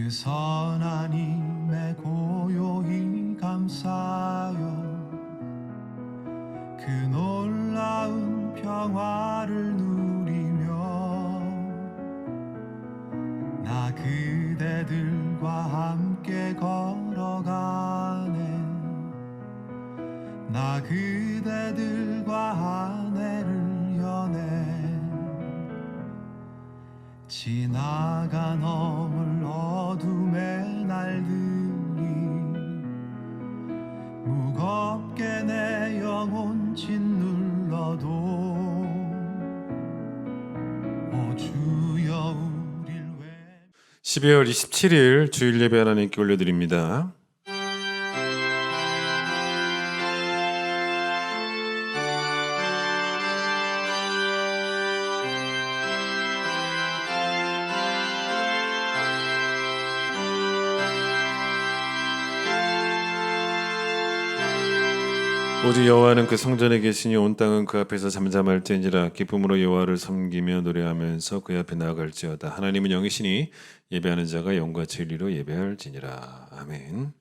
그 선하님의 고요히 감사여 그 놀라운 평화를 누리며 나 그대들과 함께 걸어가네 나 그대들과 아내를 여네 지나가 넘을 어둠의 날들이 무겁게 내 영혼 짓눌러도 오 주여 우릴 12월 27일 주일 예배 하나님께 올려드립니다. 오직 여호와는 그 성전에 계시니 온 땅은 그 앞에서 잠잠할지니라. 기쁨으로 여호와를 섬기며 노래하면서 그 앞에 나아갈지어다. 하나님은 영이시니 예배하는 자가 영과 진리로 예배할지니라. 아멘.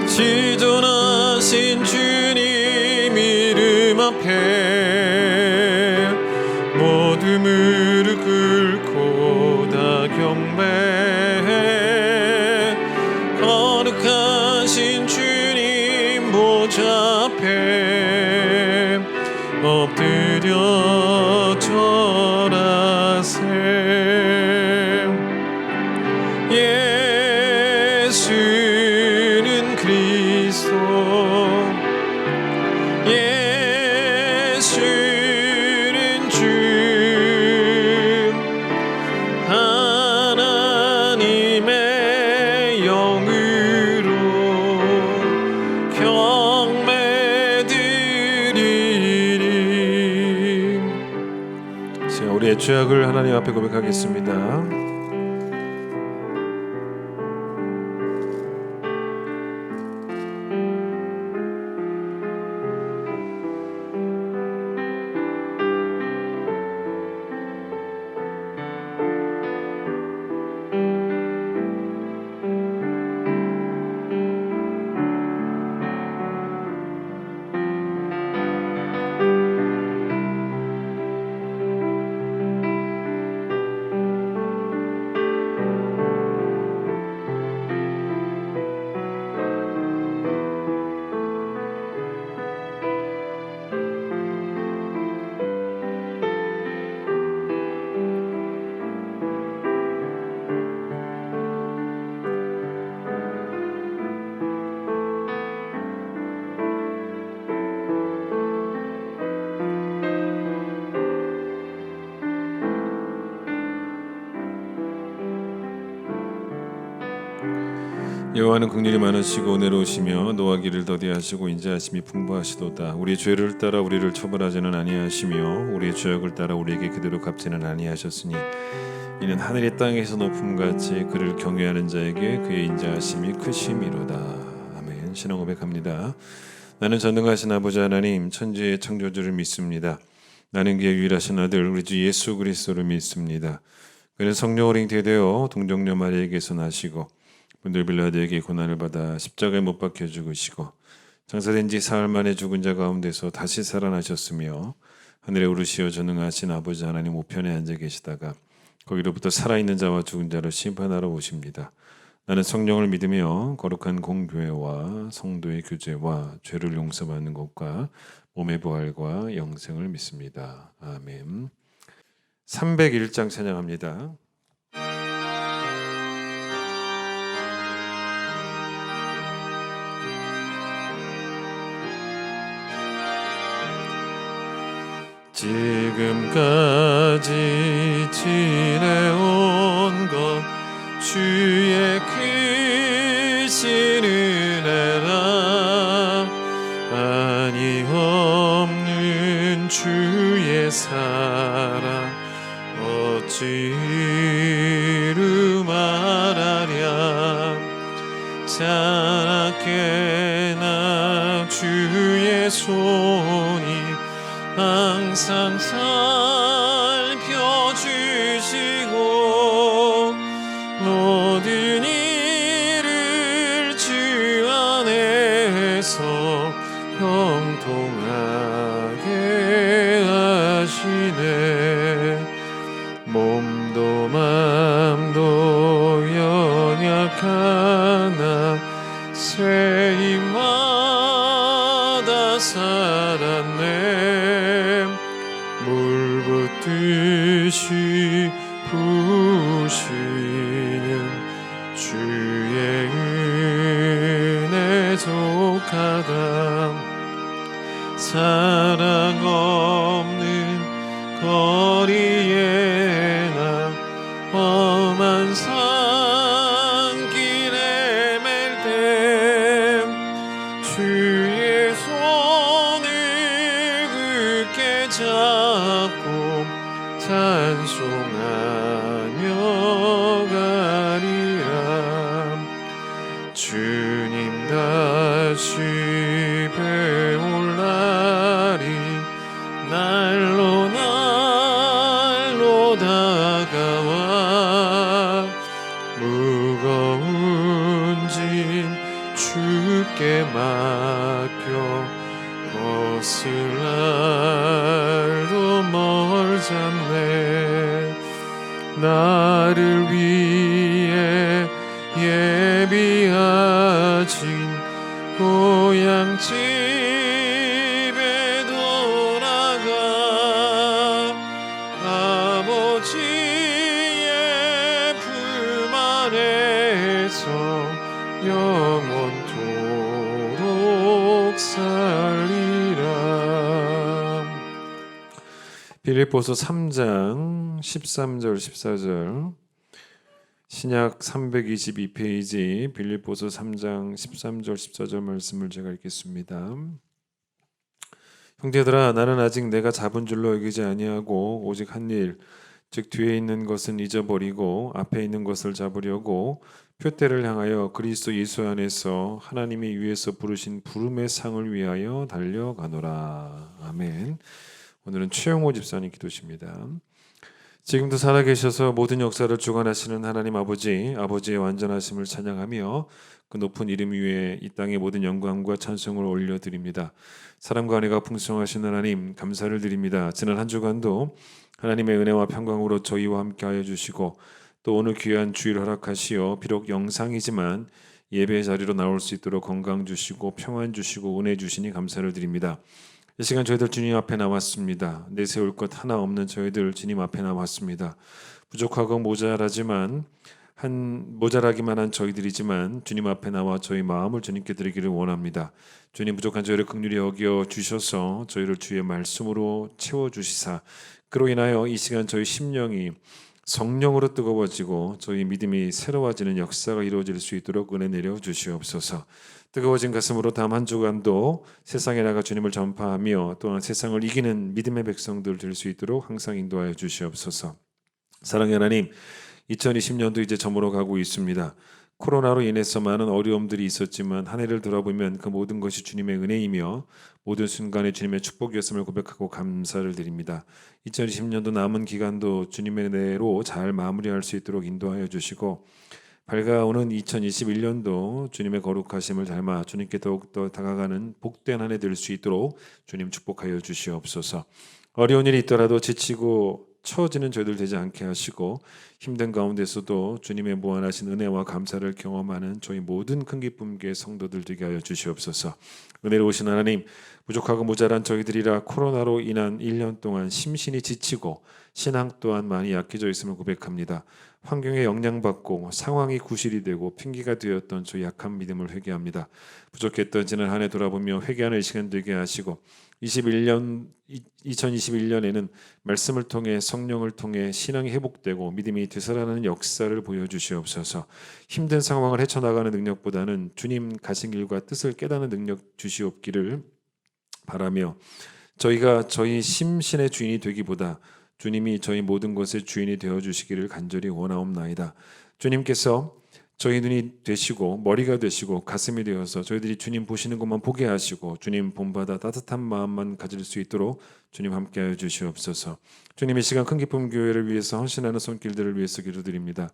지존하신 주님 이름 앞에 모두 무릎 꿇고 다 경배해 거룩하신 주님 보좌 앞에 엎드려 절하세. 예수는 그리스도 예수는 주 하나님의 영으로 경배드리리. 자, 우리의 죄악을 하나님 앞에 고백하겠습니다. 여호와는 긍휼이 많으시고 은혜로우시며 노하기를 더디하시고 인자하심이 풍부하시도다. 우리 죄를 따라 우리를 처벌하지는 아니하시며 우리의 죄악을 따라 우리에게 그대로 갚지는 아니하셨으니 이는 하늘의 땅에서 높음같이 그를 경외하는 자에게 그의 인자하심이 크심이로다. 아멘. 신앙 고백합니다. 나는 전능하신 아버지 하나님 천지의 창조주를 믿습니다. 나는 그의 유일하신 아들 우리 주 예수 그리스도를 믿습니다. 그는 성령으로 잉태되어 동정녀 마리아에게서 나시고 본들 빌라도에게 고난을 받아 십자가에 못 박혀 죽으시고 장사된 지 사흘 만에 죽은 자 가운데서 다시 살아나셨으며 하늘에 오르시어 전능하신 아버지 하나님 우편에 앉아 계시다가 거기로부터 살아있는 자와 죽은 자를 심판하러 오십니다. 나는 성령을 믿으며 거룩한 공교회와 성도의 교제와 죄를 용서받는 것과 몸의 부활과 영생을 믿습니다. 아멘. 301장 찬양합니다. 지금까지 지내온 것 주의 크신 은혜라 아니 없는 주의 사랑 어찌 이루 말하랴 자나깨나 주의 손이 항상 부시는 주의 은혜 족하다. 사랑 없는 거리에 나 험한 산길에 맬 때 주의 손을 굳게 잡고 찬송하며 가리라. 주님 다시 배울 날이 날로 날로 다가와 무거운 짐 주께 맡겨 벗을 날도 멀잖네. 나를 위해 예비하신 고향 집에 돌아가 아버지의 품 안에서 영원토록 살리라. 빌립보서 3장 13절 14절 신약 322페이지 빌립보서 3장 13절 14절 말씀을 제가 읽겠습니다. 형제들아, 나는 아직 내가 잡은 줄로 여기지 아니하고 오직 한 일, 즉 뒤에 있는 것은 잊어버리고 앞에 있는 것을 잡으려고 표대를 향하여 그리스도 예수 안에서 하나님이 위에서 부르신 부름의 상을 위하여 달려가노라. 아멘. 오늘은 최영호 집사님 기도십니다. 지금도 살아계셔서 모든 역사를 주관하시는 하나님 아버지, 아버지의 완전하심을 찬양하며 그 높은 이름 위에 이 땅의 모든 영광과 찬송을 올려드립니다. 사랑과 은혜가 풍성하신 하나님 감사를 드립니다. 지난 한 주간도 하나님의 은혜와 평강으로 저희와 함께하여 주시고 또 오늘 귀한 주일 허락하시어 비록 영상이지만 예배 자리로 나올 수 있도록 건강 주시고 평안 주시고 은혜 주시니 감사를 드립니다. 이 시간 저희들 주님 앞에 나왔습니다. 내세울 것 하나 없는 저희들 주님 앞에 나왔습니다. 부족하고 모자라기만 한 저희들이지만 주님 앞에 나와 저희 마음을 주님께 드리기를 원합니다. 주님, 부족한 저희를 긍휼히 여겨 주셔서 저희를 주의 말씀으로 채워주시사 그로 인하여 이 시간 저희 심령이 성령으로 뜨거워지고 저희 믿음이 새로워지는 역사가 이루어질 수 있도록 은혜 내려 주시옵소서. 뜨거워진 가슴으로 다음 한 주간도 세상에 나가 주님을 전파하며 또한 세상을 이기는 믿음의 백성들 될 수 있도록 항상 인도하여 주시옵소서. 사랑의 하나님, 2020년도 이제 저물어 가고 있습니다. 코로나로 인해서 많은 어려움들이 있었지만 한 해를 돌아보면 그 모든 것이 주님의 은혜이며 모든 순간에 주님의 축복이었음을 고백하고 감사를 드립니다. 2020년도 남은 기간도 주님의 은혜로 잘 마무리할 수 있도록 인도하여 주시고 밝아오는 2021년도 주님의 거룩하심을 닮아 주님께 더욱더 다가가는 복된 한 해 될 수 있도록 주님 축복하여 주시옵소서. 어려운 일이 있더라도 지치고 처지는 저희들 되지 않게 하시고 힘든 가운데서도 주님의 무한하신 은혜와 감사를 경험하는 저희 모든 큰 기쁨께 성도들 되게 하여 주시옵소서. 은혜로우신 하나님, 부족하고 모자란 저희들이라 코로나로 인한 1년 동안 심신이 지치고 신앙 또한 많이 약해져 있음을 고백합니다. 환경에 영향받고 상황이 구실이 되고 핑계가 되었던 저희 약한 믿음을 회개합니다. 부족했던 지난 한 해 돌아보며 회개하는 시간 되게 하시고 2021년에는 말씀을 통해 성령을 통해 신앙이 회복되고 믿음이 되살아나는 역사를 보여주시옵소서. 힘든 상황을 헤쳐나가는 능력보다는 주님 가신 길과 뜻을 깨닫는 능력 주시옵기를 바라며 저희가 저희 심신의 주인이 되기보다 주님이 저희 모든 것의 주인이 되어주시기를 간절히 원하옵나이다. 주님께서 저희 눈이 되시고 머리가 되시고 가슴이 되어서 저희들이 주님 보시는 것만 보게 하시고 주님 본받아 따뜻한 마음만 가질 수 있도록 주님 함께하여 주시옵소서. 주님, 이 시간 큰 기쁨 교회를 위해서 헌신하는 손길들을 위해서 기도드립니다.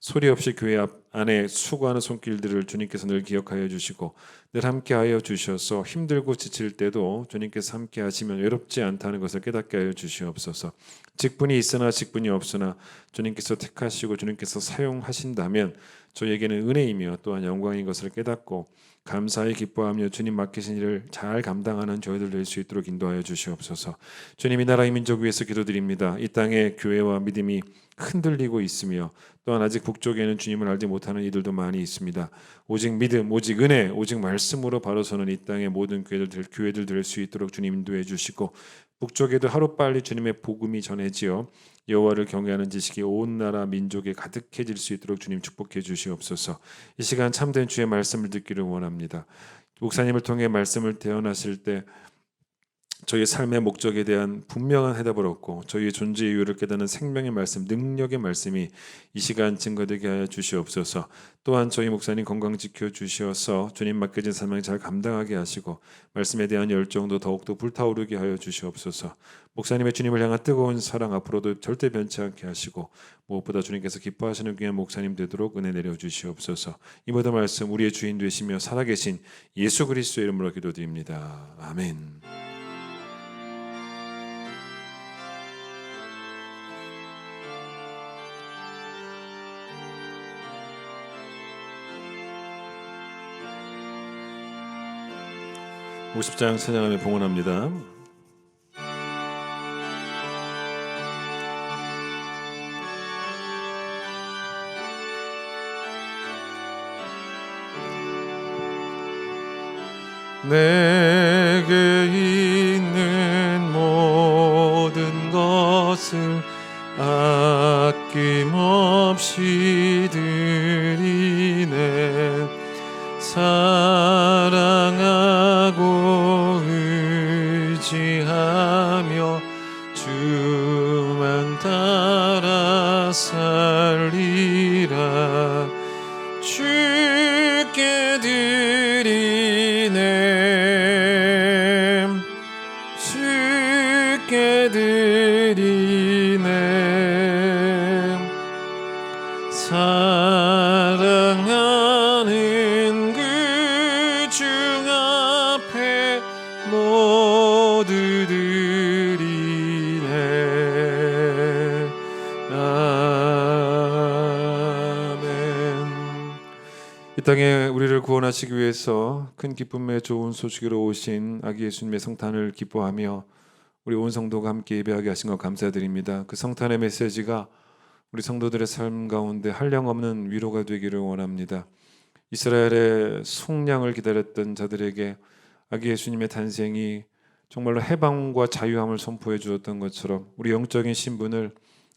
소리 없이 교회 안에 수고하는 손길들을 주님께서 늘 기억하여 주시고 늘 함께하여 주셔서 힘들고 지칠 때도 주님께서 함께하시면 외롭지 않다는 것을 깨닫게 하여 주시옵소서. 직분이 있으나 직분이 없으나 주님께서 택하시고 주님께서 사용하신다면 저희에게는 은혜이며 또한 영광인 것을 깨닫고 감사히 기뻐하며 주님 맡기신 일을 잘 감당하는 저희들 될 수 있도록 인도하여 주시옵소서. 주님, 이 나라 이 민족 위해서 기도드립니다. 이 땅에 교회와 믿음이 흔들리고 있으며 또한 아직 북쪽에는 주님을 알지 못하는 이들도 많이 있습니다. 오직 믿음, 오직 은혜, 오직 말씀으로 바로 서는 이 땅의 모든 교회들 될 수 있도록 주님 인도해 주시고, 북쪽에도 하루빨리 주님의 복음이 전해지어 여호와를 경외하는 지식이 온 나라 민족에 가득해질 수 있도록 주님 축복해 주시옵소서. 이 시간 참된 주의 말씀을 듣기를 원합니다. 목사님을 통해 말씀을 대언하실 때 저희의 삶의 목적에 대한 분명한 해답을 얻고 저희의 존재 이유를 깨닫는 생명의 말씀, 능력의 말씀이 이 시간 증거되게 하여 주시옵소서. 또한 저희 목사님 건강 지켜 주시어서 주님 맡겨진 사명을 잘 감당하게 하시고 말씀에 대한 열정도 더욱더 불타오르게 하여 주시옵소서. 목사님의 주님을 향한 뜨거운 사랑 앞으로도 절대 변치 않게 하시고 무엇보다 주님께서 기뻐하시는 귀한 목사님 되도록 은혜 내려 주시옵소서. 이 모든 말씀 우리의 주인 되시며 살아계신 예수 그리스도의 이름으로 기도드립니다. 아멘. (50장) 찬양하며 봉헌합니다. 내게 있는 모든 것을 아낌없이 드리네. 사랑하고 의지하며 주만 따라 살리라. 주께 드리네. 주께 드리네. 사랑하는 그 중 앞에 모두 드리네. 아멘. 이 땅에 우리를 구원하시기 위해서 큰 기쁨의 좋은 소식으로 오신 아기 예수님의 성탄을 기뻐하며 우리 온 성도가 함께 예배하게 하신 것 감사드립니다. 그 성탄의 메시지가 우리 성도들의 삶 가운데 한량없는 위로가 되기를 원합니다. 이스라엘의 속량을 기다렸던 자들에게 아기 예수님의 탄생이 정말로 해방과 자유함을 선포해 주었던 것처럼 우리 영적인 신분을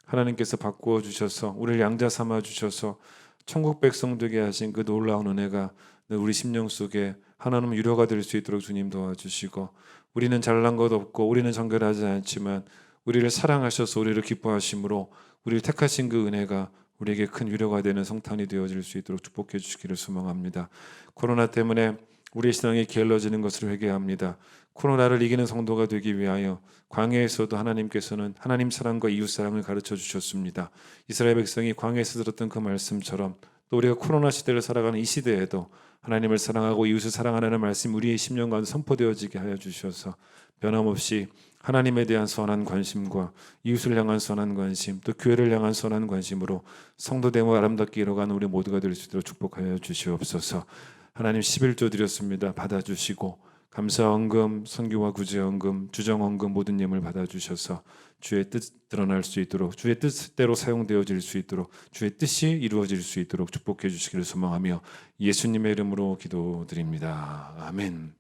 하나님께서 바꾸어 주셔서 우리를 양자 삼아 주셔서 천국 백성 되게 하신 그 놀라운 은혜가 우리 심령 속에 하나님 위로가 될 수 있도록 주님 도와주시고, 우리는 잘난 것 없고 우리는 정결하지 않지만 우리를 사랑하셔서 우리를 기뻐하심으로 우리를 택하신 그 은혜가 우리에게 큰 위로가 되는 성탄이 되어질 수 있도록 축복해 주시기를 소망합니다. 코로나 때문에 우리의 신앙이 게을러지는 것을 회개합니다. 코로나를 이기는 성도가 되기 위하여 광야에서도 하나님께서는 하나님 사랑과 이웃 사랑을 가르쳐 주셨습니다. 이스라엘 백성이 광야에서 들었던 그 말씀처럼 또 우리가 코로나 시대를 살아가는 이 시대에도 하나님을 사랑하고 이웃을 사랑하라는 말씀 우리의 심령 가운데 선포되어지게 하여 주셔서 변함없이 하나님에 대한 선한 관심과 이웃을 향한 선한 관심, 또 교회를 향한 선한 관심으로 성도됨을 아름답게 이뤄가는 우리 모두가 될 수 있도록 축복하여 주시옵소서. 하나님 11조 드렸습니다. 받아주시고 감사헌금, 선교와 구제헌금, 주정헌금 모든 예물 받아주셔서 주의 뜻 드러날 수 있도록, 주의 뜻대로 사용되어질 수 있도록, 주의 뜻이 이루어질 수 있도록 축복해 주시기를 소망하며 예수님의 이름으로 기도드립니다. 아멘.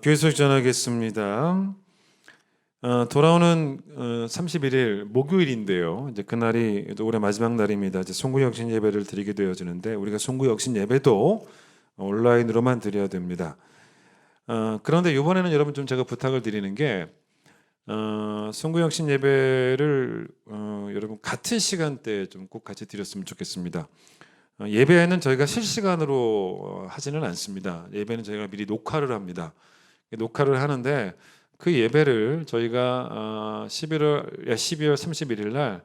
교회 소식 전하겠습니다. 돌아오는 31일 목요일인데요. 이제 그날이 올해 마지막 날입니다. 이제 송구혁신 예배를 드리게 되어지는데 우리가 송구혁신 예배도 온라인으로만 드려야 됩니다. 그런데 이번에는 여러분 좀 제가 부탁을 드리는 게 송구혁신 예배를 여러분 같은 시간대에 좀 꼭 같이 드렸으면 좋겠습니다. 예배는 저희가 실시간으로 하지는 않습니다. 예배는 저희가 미리 녹화를 합니다. 녹화를 하는데 그 예배를 저희가 12월 31일 날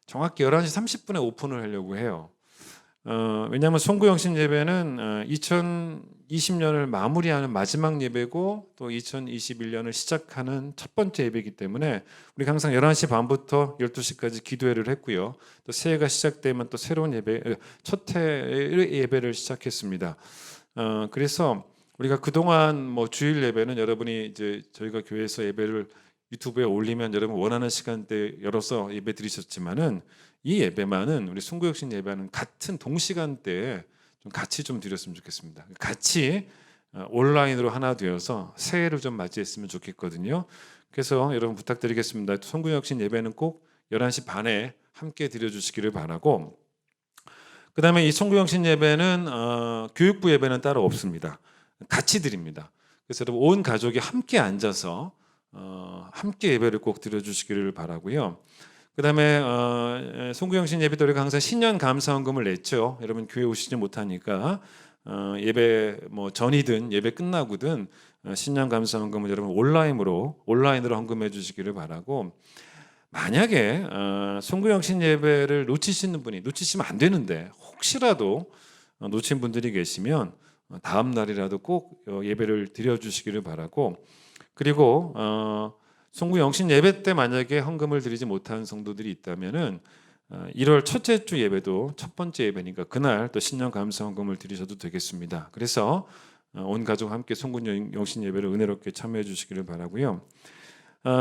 정확히 11시 30분에 오픈을 하려고 해요. 왜냐하면 송구영신 예배는 2020년을 마무리하는 마지막 예배고 또 2021년을 시작하는 첫 번째 예배이기 때문에 우리가 항상 11시 반부터 12시까지 기도회를 했고요. 또 새해가 시작되면 또 새로운 예배, 첫 해 예배를 시작했습니다. 그래서 우리가 그동안 뭐 주일 예배는 여러분이 이제 저희가 교회에서 예배를 유튜브에 올리면 여러분 원하는 시간대 열어서 예배 드리셨지만은 이 예배만은 우리 송구역신 예배는 같은 동시간대에 좀 같이 좀 드렸으면 좋겠습니다. 같이 온라인으로 하나 되어서 새해를 좀 맞이했으면 좋겠거든요. 그래서 여러분 부탁드리겠습니다. 송구역신 예배는 꼭 11시 반에 함께 드려주시기를 바라고, 그 다음에 이 송구영신 예배는 교육부 예배는 따로 없습니다. 같이 드립니다. 그래서 여러분 온 가족이 함께 앉아서 함께 예배를 꼭 드려주시기를 바라고요. 그 다음에 송구영신 예배 때 우리가 항상 신년 감사헌금을 냈죠. 여러분 교회 오시지 못하니까 예배 뭐 전이든 예배 끝나고든 신년 감사헌금을 여러분 온라인으로 헌금해 주시기를 바라고, 만약에 송구영신 예배를 놓치시는 분이, 놓치시면 안 되는데 혹시라도 놓친 분들이 계시면 다음 날이라도 꼭 예배를 드려주시기를 바라고, 그리고 송구영신 예배 때 만약에 헌금을 드리지 못한 성도들이 있다면은 1월 첫째 주 예배도 첫 번째 예배니까 그날 또 신년 감사 헌금을 드리셔도 되겠습니다. 그래서 온 가족 함께 송구영신 예배를 은혜롭게 참여해 주시기를 바라고요.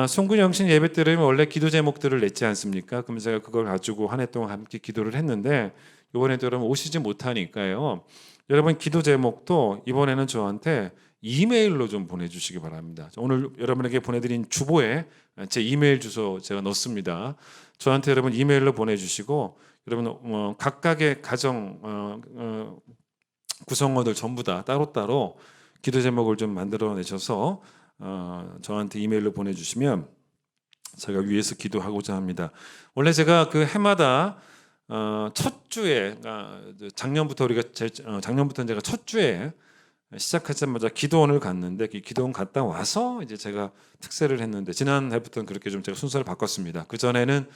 송구영신 예배 때는 원래 기도 제목들을 냈지 않습니까? 그럼 제가 그걸 가지고 한 해 동안 함께 기도를 했는데 이번에도 여러분 오시지 못하니까요. 여러분 기도 제목도 이번에는 저한테 이메일로 좀 보내주시기 바랍니다. 오늘 여러분에게 보내드린 주보에 제 이메일 주소 제가 넣습니다. 저한테 여러분 이메일로 보내주시고, 여러분 각각의 가정 구성원들 전부 다 따로따로 기도 제목을 좀 만들어내셔서 저한테 이메일로 보내주시면 제가 위에서 기도하고자 합니다. 원래 제가 그 해마다 첫 주에 작년부터 작년부터 제가 첫 주에 시작하자마자 기도원을 갔는데 그 기도원 갔다 와서 이제 제가 특세를 했는데, 지난해부터는 그렇게 좀 제가 순서를 바꿨습니다. 그 전에는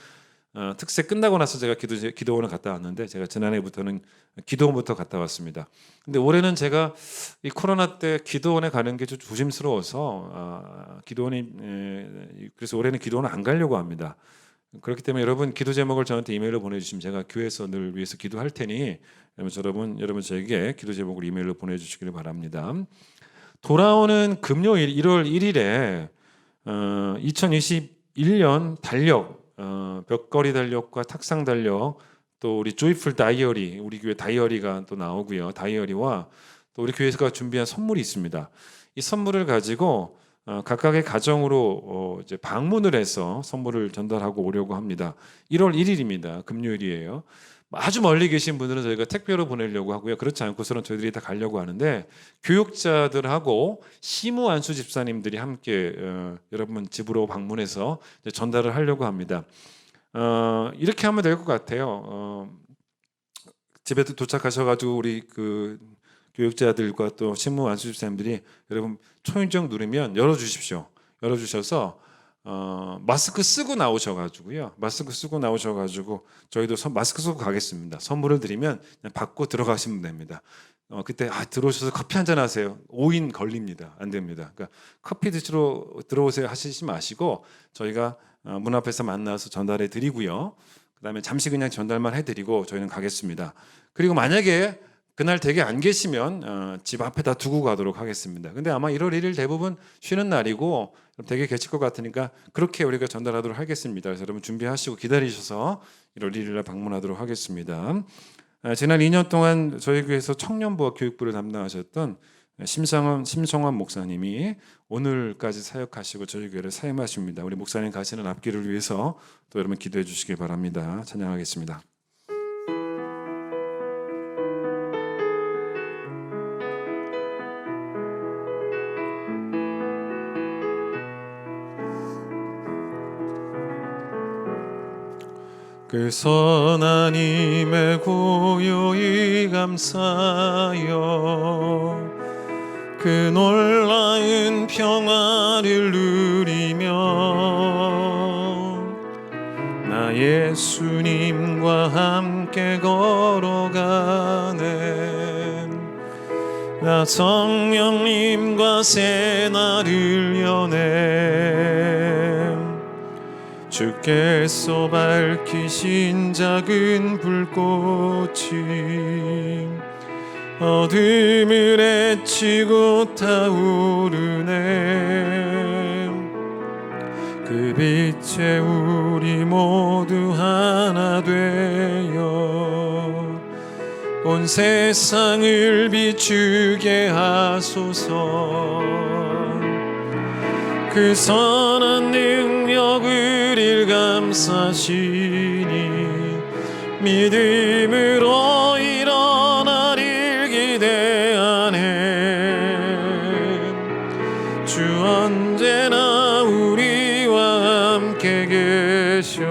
특세 끝나고 나서 제가 기도원을 갔다 왔는데 제가 지난해부터는 기도원부터 갔다 왔습니다. 근데 올해는 제가 이 코로나 때 기도원에 가는 게 좀 조심스러워서 그래서 올해는 기도원을 안 가려고 합니다. 그렇기 때문에 여러분 기도 제목을 저한테 이메일로 보내주시면 제가 교회에서 늘 위해서 기도할 테니 여러분 저에게 기도 제목을 이메일로 보내주시기를 바랍니다. 돌아오는 금요일 1월 1일에 2021년 달력, 벽걸이 달력과 탁상 달력, 또 우리 조이풀 다이어리, 우리 교회 다이어리가 또 나오고요. 다이어리와 또 우리 교회가 준비한 선물이 있습니다. 이 선물을 가지고 각각의 가정으로 이제 방문을 해서 선물을 전달하고 오려고 합니다. 1월 1일입니다. 금요일이에요. 아주 멀리 계신 분들은 저희가 택배로 보내려고 하고요. 그렇지 않고서는 저희들이 다 가려고 하는데 교육자들하고 시무 안수 집사님들이 함께 여러분 집으로 방문해서 전달을 하려고 합니다. 이렇게 하면 될 것 같아요. 집에 도착하셔가지고 우리 그 교육자들과 또 신무 안수 집사님들이 여러분 초인종 누르면 열어주십시오. 열어주셔서 마스크 쓰고 나오셔가지고요. 마스크 쓰고 나오셔가지고 저희도 마스크 쓰고 가겠습니다. 선물을 드리면 그냥 받고 들어가시면 됩니다. 그때 들어오셔서 커피 한잔 하세요. 5인 걸립니다. 안 됩니다. 그러니까 커피 드시러 들어오세요 하시지 마시고 저희가 문 앞에서 만나서 전달해 드리고요. 그다음에 잠시 그냥 전달만 해드리고 저희는 가겠습니다. 그리고 만약에 그날 댁에 안 계시면 집 앞에다 두고 가도록 하겠습니다. 근데 아마 1월 1일 대부분 쉬는 날이고 댁에 계실 것 같으니까 그렇게 우리가 전달하도록 하겠습니다. 그래서 여러분 준비하시고 기다리셔서 1월 1일 날 방문하도록 하겠습니다. 지난 2년 동안 저희 교회에서 청년부와 교육부를 담당하셨던 심성원 목사님이 오늘까지 사역하시고 저희 교회를 사임하십니다. 우리 목사님 가시는 앞길을 위해서 또 여러분 기도해 주시기 바랍니다. 찬양하겠습니다. 그 선한 힘에 고요히 감사하여 그 놀라운 평화를 누리며 나 예수님과 함께 걸어가네. 나 성령님과 새날을 여네. 주께서 밝히신 작은 불꽃이 어둠을 헤치고 타오르네. 그 빛에 우리 모두 하나 되어 온 세상을 비추게 하소서. 그 선한 능력을 일감싸시니 믿음으로 일어나릴 기대하네. 주 언제나 우리와 함께 계셔.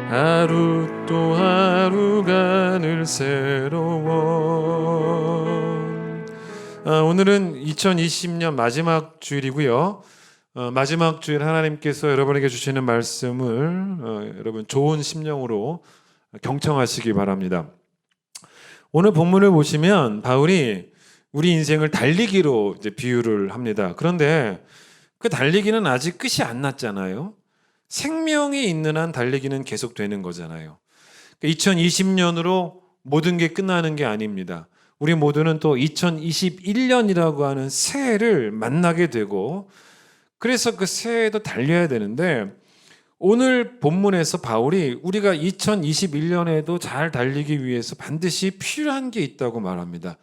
하루 또 하루가 늘 새로워. 오늘은 2020년 마지막 주일이고요. 마지막 주일 하나님께서 여러분에게 주시는 말씀을 여러분 좋은 심령으로 경청하시기 바랍니다. 오늘 본문을 보시면 바울이 우리 인생을 달리기로 이제 비유를 합니다. 그런데 그 달리기는 아직 끝이 안 났잖아요. 생명이 있는 한 달리기는 계속되는 거잖아요. 2020년으로 모든 게 끝나는 게 아닙니다. 우리 모두는 또 2021년이라고 하는 새해를 만나게 되고, 그래서 그 새해에도 달려야 되는데, 오늘 본문에서 바울이 우리가 2021년에도 잘 달리기 위해서 반드시 필요한 게 있다고 말합니다.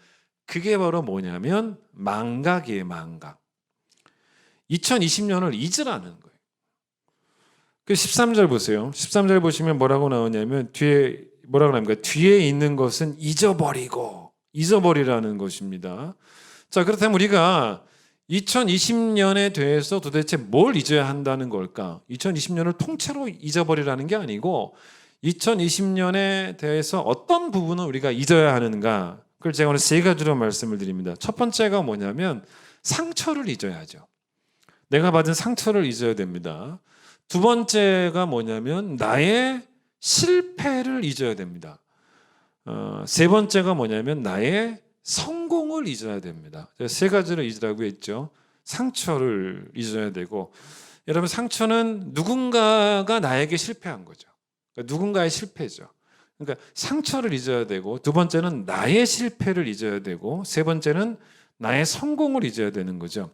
그게 바로 뭐냐면 망각이에요. 망각. 2020년을 잊으라는 거예요. 그 13절 보세요. 13절 보시면 뭐라고 나오냐면 뒤에 뭐라고 합니까? 뒤에 있는 것은 잊어버리라는 것입니다. 자, 그렇다면 우리가 2020년에 대해서 도대체 뭘 잊어야 한다는 걸까? 2020년을 통째로 잊어버리라는 게 아니고 2020년에 대해서 어떤 부분은 우리가 잊어야 하는가? 그걸 제가 오늘 세 가지로 말씀을 드립니다. 첫 번째가 뭐냐면 상처를 잊어야죠. 내가 받은 상처를 잊어야 됩니다. 두 번째가 뭐냐면 나의 실패를 잊어야 됩니다. 세 번째가 뭐냐면 나의 성공을 잊어야 됩니다. 제가 세 가지를 잊으라고 했죠. 상처를 잊어야 되고, 여러분 상처는 누군가가 나에게 실패한 거죠. 그러니까 누군가의 실패죠. 그러니까 상처를 잊어야 되고, 두 번째는 나의 실패를 잊어야 되고, 세 번째는 나의 성공을 잊어야 되는 거죠.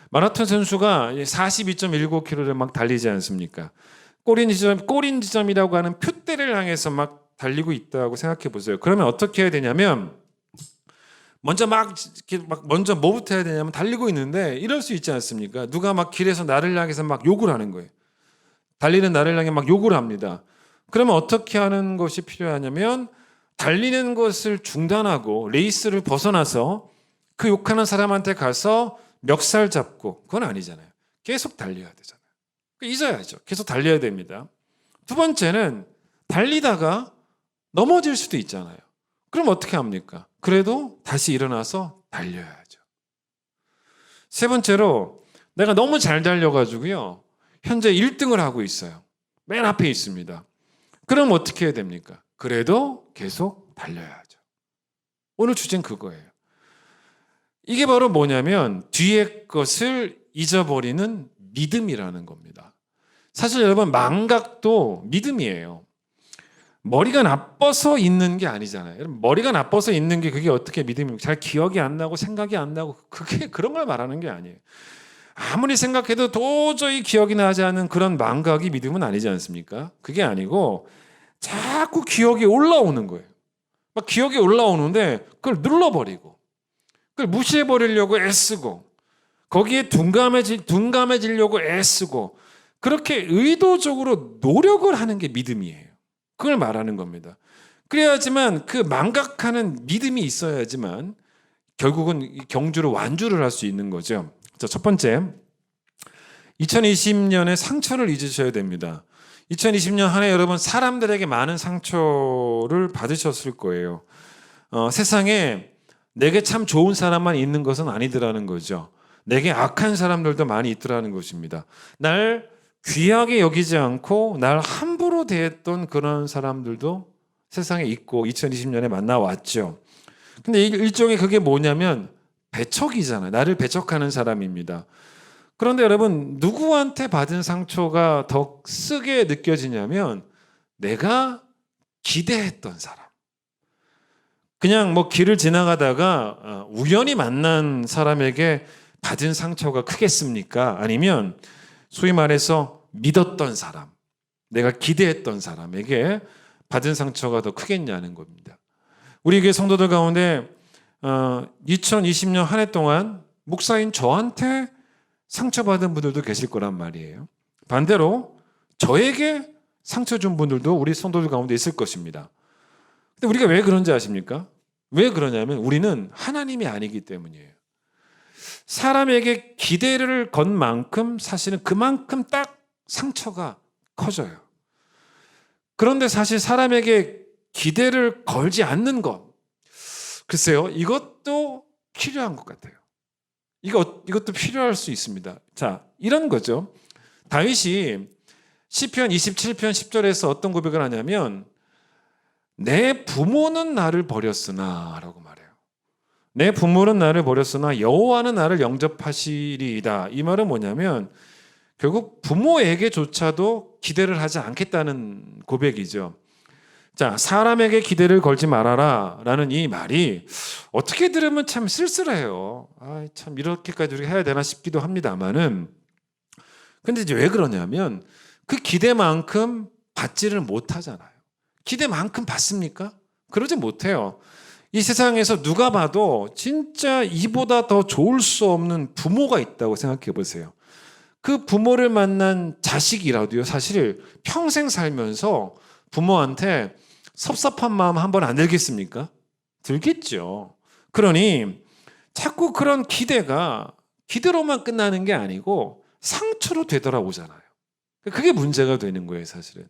마라톤 선수가 42.19km를 막 달리지 않습니까? 꼬린 지점이라고 하는 표대를 향해서 막 달리고 있다고 생각해 보세요. 그러면 어떻게 해야 되냐면 먼저 먼저 뭐부터 해야 되냐면 달리고 있는데 이럴 수 있지 않습니까? 누가 막 길에서 나를 향해서 막 욕을 하는 거예요. 달리는 나를 향해 막 욕을 합니다. 그러면 어떻게 하는 것이 필요하냐면 달리는 것을 중단하고 레이스를 벗어나서 그 욕하는 사람한테 가서 멱살 잡고, 그건 아니잖아요. 계속 달려야 되잖아요. 잊어야죠. 계속 달려야 됩니다. 두 번째는 달리다가 넘어질 수도 있잖아요. 그럼 어떻게 합니까? 그래도 다시 일어나서 달려야죠. 세 번째로 내가 너무 잘 달려가지고요, 현재 1등을 하고 있어요. 맨 앞에 있습니다. 그럼 어떻게 해야 됩니까? 그래도 계속 달려야죠. 오늘 주제는 그거예요. 이게 바로 뭐냐면 뒤의 것을 잊어버리는 믿음이라는 겁니다. 사실 여러분 망각도 믿음이에요. 머리가 나빠서 있는 게 아니잖아요. 머리가 나빠서 있는 게 그게 어떻게 믿음입니까? 잘 기억이 안 나고 생각이 안 나고 그게 그런 걸 말하는 게 아니에요. 아무리 생각해도 도저히 기억이 나지 않는 그런 망각이 믿음은 아니지 않습니까? 그게 아니고 자꾸 기억이 올라오는 거예요. 막 기억이 올라오는데 그걸 눌러버리고 그걸 무시해버리려고 애쓰고 거기에 둔감해지려고 애쓰고 그렇게 의도적으로 노력을 하는 게 믿음이에요. 그걸 말하는 겁니다. 그래야지만 그 망각하는 믿음이 있어야지만 결국은 경주를 완주를 할 수 있는 거죠. 자, 첫 번째, 2020년에 상처를 잊으셔야 됩니다. 2020년 한 해 여러분 사람들에게 많은 상처를 받으셨을 거예요. 세상에 내게 참 좋은 사람만 있는 것은 아니더라는 거죠. 내게 악한 사람들도 많이 있더라는 것입니다. 날 귀하게 여기지 않고 날 함부로 대했던 그런 사람들도 세상에 있고 2020년에 만나왔죠. 근데 일종의 그게 뭐냐면 배척이잖아요. 나를 배척하는 사람입니다. 그런데 여러분, 누구한테 받은 상처가 더 쓰게 느껴지냐면 내가 기대했던 사람. 그냥 뭐 길을 지나가다가 우연히 만난 사람에게 받은 상처가 크겠습니까? 아니면 소위 말해서 믿었던 사람, 내가 기대했던 사람에게 받은 상처가 더 크겠냐는 겁니다. 우리 교회 성도들 가운데 2020년 한 해 동안 목사인 저한테 상처받은 분들도 계실 거란 말이에요. 반대로 저에게 상처 준 분들도 우리 성도들 가운데 있을 것입니다. 근데 우리가 왜 그런지 아십니까? 왜 그러냐면 우리는 하나님이 아니기 때문이에요. 사람에게 기대를 건 만큼 사실은 그만큼 딱 상처가 커져요. 그런데 사실 사람에게 기대를 걸지 않는 것, 글쎄요, 이것도 필요한 것 같아요. 이것도 필요할 수 있습니다. 자, 이런 거죠. 다윗이 시편 27편 10절에서 어떤 고백을 하냐면 내 부모는 나를 버렸으나 라고 말해요. 내 부모는 나를 버렸으나 여호와는 나를 영접하시리이다. 이 말은 뭐냐면 결국 부모에게조차도 기대를 하지 않겠다는 고백이죠. 자, 사람에게 기대를 걸지 말아라 라는 이 말이 어떻게 들으면 참 쓸쓸해요. 참 이렇게까지 우리가 해야 되나 싶기도 합니다만은, 근데 이제 왜 그러냐면 그 기대만큼 받지를 못하잖아요. 기대만큼 받습니까? 그러지 못해요. 이 세상에서 누가 봐도 진짜 이보다 더 좋을 수 없는 부모가 있다고 생각해 보세요. 그 부모를 만난 자식이라도요, 사실 평생 살면서 부모한테 섭섭한 마음 한 번 안 들겠습니까? 들겠죠. 그러니 자꾸 그런 기대가 기대로만 끝나는 게 아니고 상처로 되돌아오잖아요. 그게 문제가 되는 거예요, 사실은.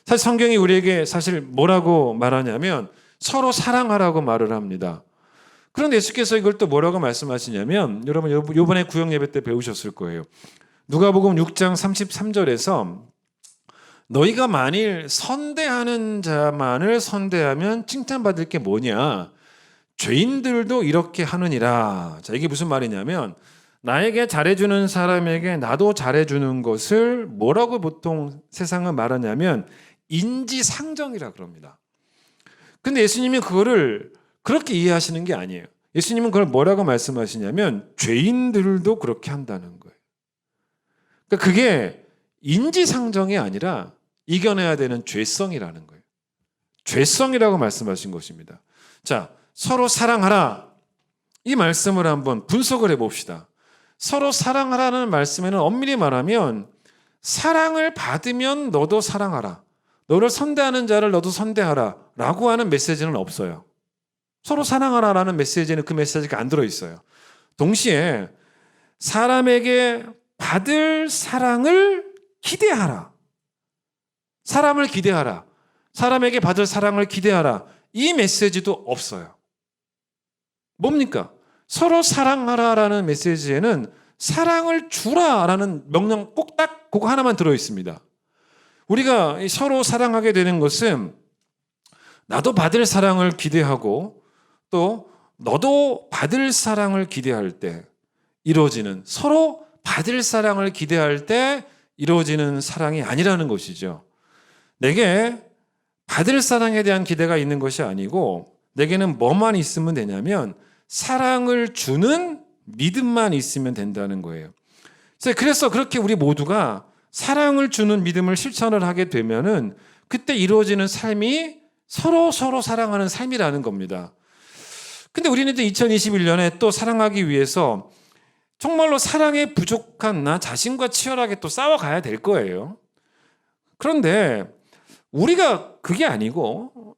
사실 성경이 우리에게 사실 뭐라고 말하냐면 서로 사랑하라고 말을 합니다. 그런데 예수께서 이걸 또 뭐라고 말씀하시냐면, 여러분 이번에 구역 예배 때 배우셨을 거예요. 누가복음 6장 33절에서 너희가 만일 선대하는 자만을 선대하면 칭찬받을 게 뭐냐? 죄인들도 이렇게 하느니라. 자, 이게 무슨 말이냐면 나에게 잘해주는 사람에게 나도 잘해주는 것을 뭐라고 보통 세상은 말하냐면 인지상정이라 그럽니다. 근데 예수님이 그거를 그렇게 이해하시는 게 아니에요. 예수님은 그걸 뭐라고 말씀하시냐면 죄인들도 그렇게 한다는 거예요. 그러니까 그게 인지상정이 아니라 이겨내야 되는 죄성이라는 거예요. 죄성이라고 말씀하신 것입니다. 자, 서로 사랑하라. 이 말씀을 한번 분석을 해봅시다. 서로 사랑하라는 말씀에는 엄밀히 말하면 사랑을 받으면 너도 사랑하라. 너를 선대하는 자를 너도 선대하라 라고 하는 메시지는 없어요. 서로 사랑하라라는 메시지는 그 메시지가 안 들어있어요. 동시에 사람에게 받을 사랑을 기대하라. 사람을 기대하라. 사람에게 받을 사랑을 기대하라. 이 메시지도 없어요. 뭡니까? 서로 사랑하라라는 메시지에는 사랑을 주라라는 명령 꼭 딱 그거 하나만 들어있습니다. 우리가 서로 사랑하게 되는 것은 나도 받을 사랑을 기대하고 또 너도 받을 사랑을 기대할 때 이루어지는, 서로 받을 사랑을 기대할 때 이루어지는 사랑이 아니라는 것이죠. 내게 받을 사랑에 대한 기대가 있는 것이 아니고 내게는 뭐만 있으면 되냐면 사랑을 주는 믿음만 있으면 된다는 거예요. 그래서 그렇게 우리 모두가 사랑을 주는 믿음을 실천을 하게 되면은 그때 이루어지는 삶이 서로 사랑하는 삶이라는 겁니다. 근데 우리는 이제 2021년에 또 사랑하기 위해서 정말로 사랑에 부족한 나 자신과 치열하게 또 싸워가야 될 거예요. 그런데 우리가 그게 아니고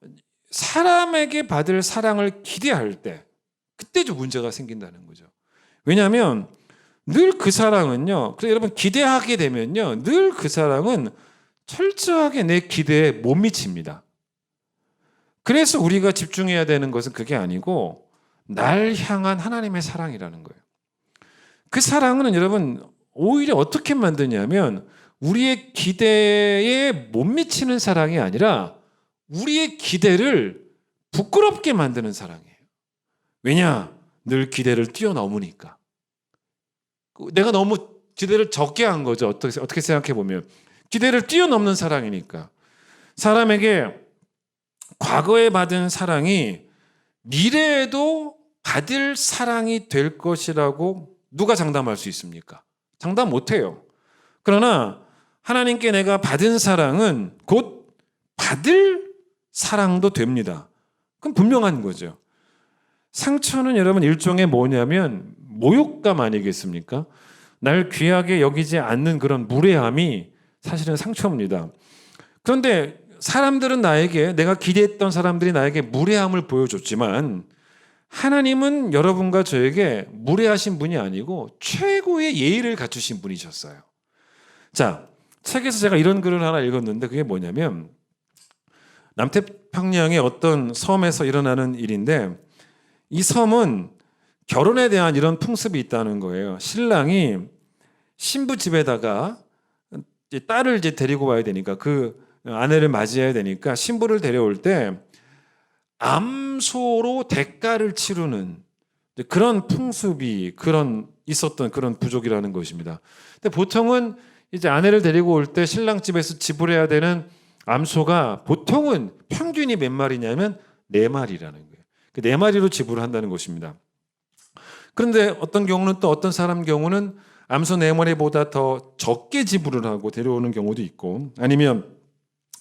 사람에게 받을 사랑을 기대할 때 그때 좀 문제가 생긴다는 거죠. 왜냐하면 늘 그 사랑은요, 그래서 여러분 기대하게 되면요, 늘 그 사랑은 철저하게 내 기대에 못 미칩니다. 그래서 우리가 집중해야 되는 것은 그게 아니고 날 향한 하나님의 사랑이라는 거예요. 그 사랑은 여러분 오히려 어떻게 만드냐면 우리의 기대에 못 미치는 사랑이 아니라 우리의 기대를 부끄럽게 만드는 사랑이에요. 왜냐? 늘 기대를 뛰어넘으니까. 내가 너무 기대를 적게 한 거죠. 어떻게 생각해 보면 기대를 뛰어넘는 사랑이니까. 사람에게 과거에 받은 사랑이 미래에도 받을 사랑이 될 것이라고 누가 장담할 수 있습니까? 장담 못해요. 그러나 하나님께 내가 받은 사랑은 곧 받을 사랑도 됩니다. 그건 분명한 거죠. 상처는 여러분 일종의 뭐냐면 모욕감 아니겠습니까? 날 귀하게 여기지 않는 그런 무례함이 사실은 상처입니다. 그런데 사람들은 내가 기대했던 사람들이 나에게 무례함을 보여줬지만 하나님은 여러분과 저에게 무례하신 분이 아니고 최고의 예의를 갖추신 분이셨어요. 자, 책에서 제가 이런 글을 하나 읽었는데 그게 뭐냐면 남태평양의 어떤 섬에서 일어나는 일인데 이 섬은 결혼에 대한 이런 풍습이 있다는 거예요. 신랑이 신부 집에다가 이제 딸을 이제 데리고 와야 되니까 그 아내를 맞이해야 되니까 신부를 데려올 때 암소로 대가를 치르는 그런 풍습이 있었던 그런 부족이라는 것입니다. 근데 보통은 이제 아내를 데리고 올 때 신랑 집에서 지불해야 되는 암소가 보통은 평균이 몇 마리냐면 4마리라는 거예요. 그 4마리로 지불을 한다는 것입니다. 그런데 어떤 경우는 또 어떤 사람 경우는 암소 4마리보다 더 적게 지불을 하고 데려오는 경우도 있고 아니면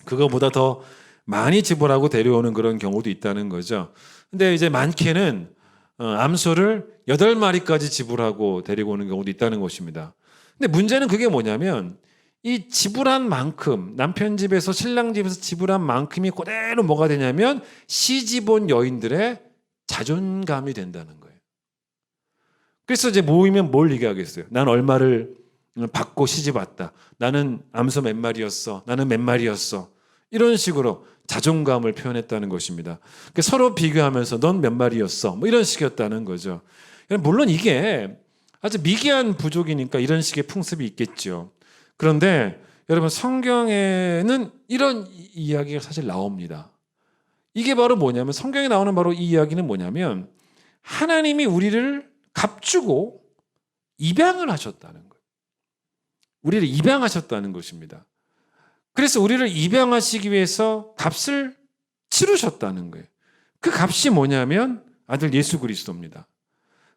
그거보다 더 많이 지불하고 데려오는 그런 경우도 있다는 거죠. 근데 이제 많게는 암소를 8마리까지 지불하고 데리고 오는 경우도 있다는 것입니다. 근데 문제는 그게 뭐냐면 이 지불한 만큼 남편 집에서 신랑 집에서 지불한 만큼이 그대로 뭐가 되냐면 시집 온 여인들의 자존감이 된다는 거예요. 그래서 이제 모이면 뭘 얘기하겠어요? 난 얼마를 받고 시집 왔다. 나는 암소 몇 마리였어. 나는 몇 마리였어. 이런 식으로 자존감을 표현했다는 것입니다. 그러니까 서로 비교하면서 넌 몇 마리였어. 뭐 이런 식이었다는 거죠. 물론 이게 아주 미개한 부족이니까 이런 식의 풍습이 있겠죠. 그런데 여러분 성경에는 이런 이야기가 사실 나옵니다. 이게 바로 뭐냐면 성경에 나오는 바로 이 이야기는 뭐냐면 하나님이 우리를 값주고 입양을 하셨다는 거예요. 우리를 입양하셨다는 것입니다. 그래서 우리를 입양하시기 위해서 값을 치르셨다는 거예요. 그 값이 뭐냐면 아들 예수 그리스도입니다.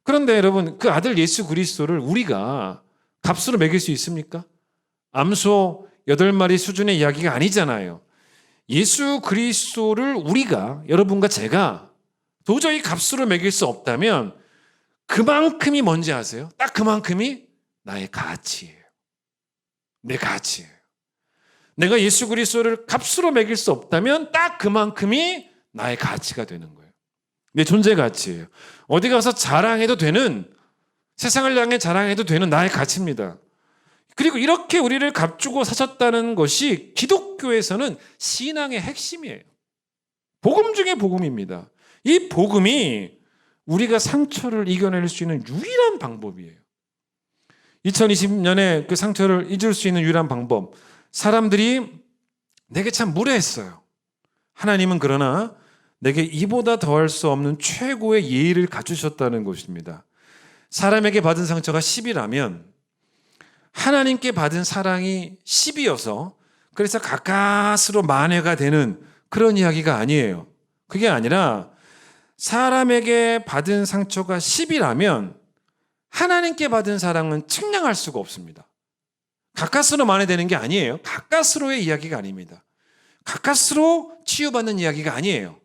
그런데 여러분 그 아들 예수 그리스도를 우리가 값으로 매길 수 있습니까? 암소 8마리 수준의 이야기가 아니잖아요. 예수 그리스도를 우리가 여러분과 제가 도저히 값으로 매길 수 없다면 그만큼이 뭔지 아세요? 딱 그만큼이 나의 가치예요. 내 가치예요. 내가 예수 그리스도를 값으로 매길 수 없다면 딱 그만큼이 나의 가치가 되는 거예요. 내 존재 가치예요. 어디 가서 자랑해도 되는, 세상을 향해 자랑해도 되는 나의 가치입니다. 그리고 이렇게 우리를 값주고 사셨다는 것이 기독교에서는 신앙의 핵심이에요. 복음 중에 복음입니다. 이 복음이 우리가 상처를 이겨낼 수 있는 유일한 방법이에요. 2020년에 그 상처를 잊을 수 있는 유일한 방법. 사람들이 내게 참 무례했어요. 하나님은 그러나 내게 이보다 더할 수 없는 최고의 예의를 갖추셨다는 것입니다. 사람에게 받은 상처가 10이라면 하나님께 받은 사랑이 10이어서 그래서 가까스로 만회가 되는 그런 이야기가 아니에요. 그게 아니라 사람에게 받은 상처가 10이라면 하나님께 받은 사랑은 측량할 수가 없습니다. 가까스로 만회되는 게 아니에요. 가까스로의 이야기가 아닙니다. 가까스로 치유받는 이야기가 아니에요.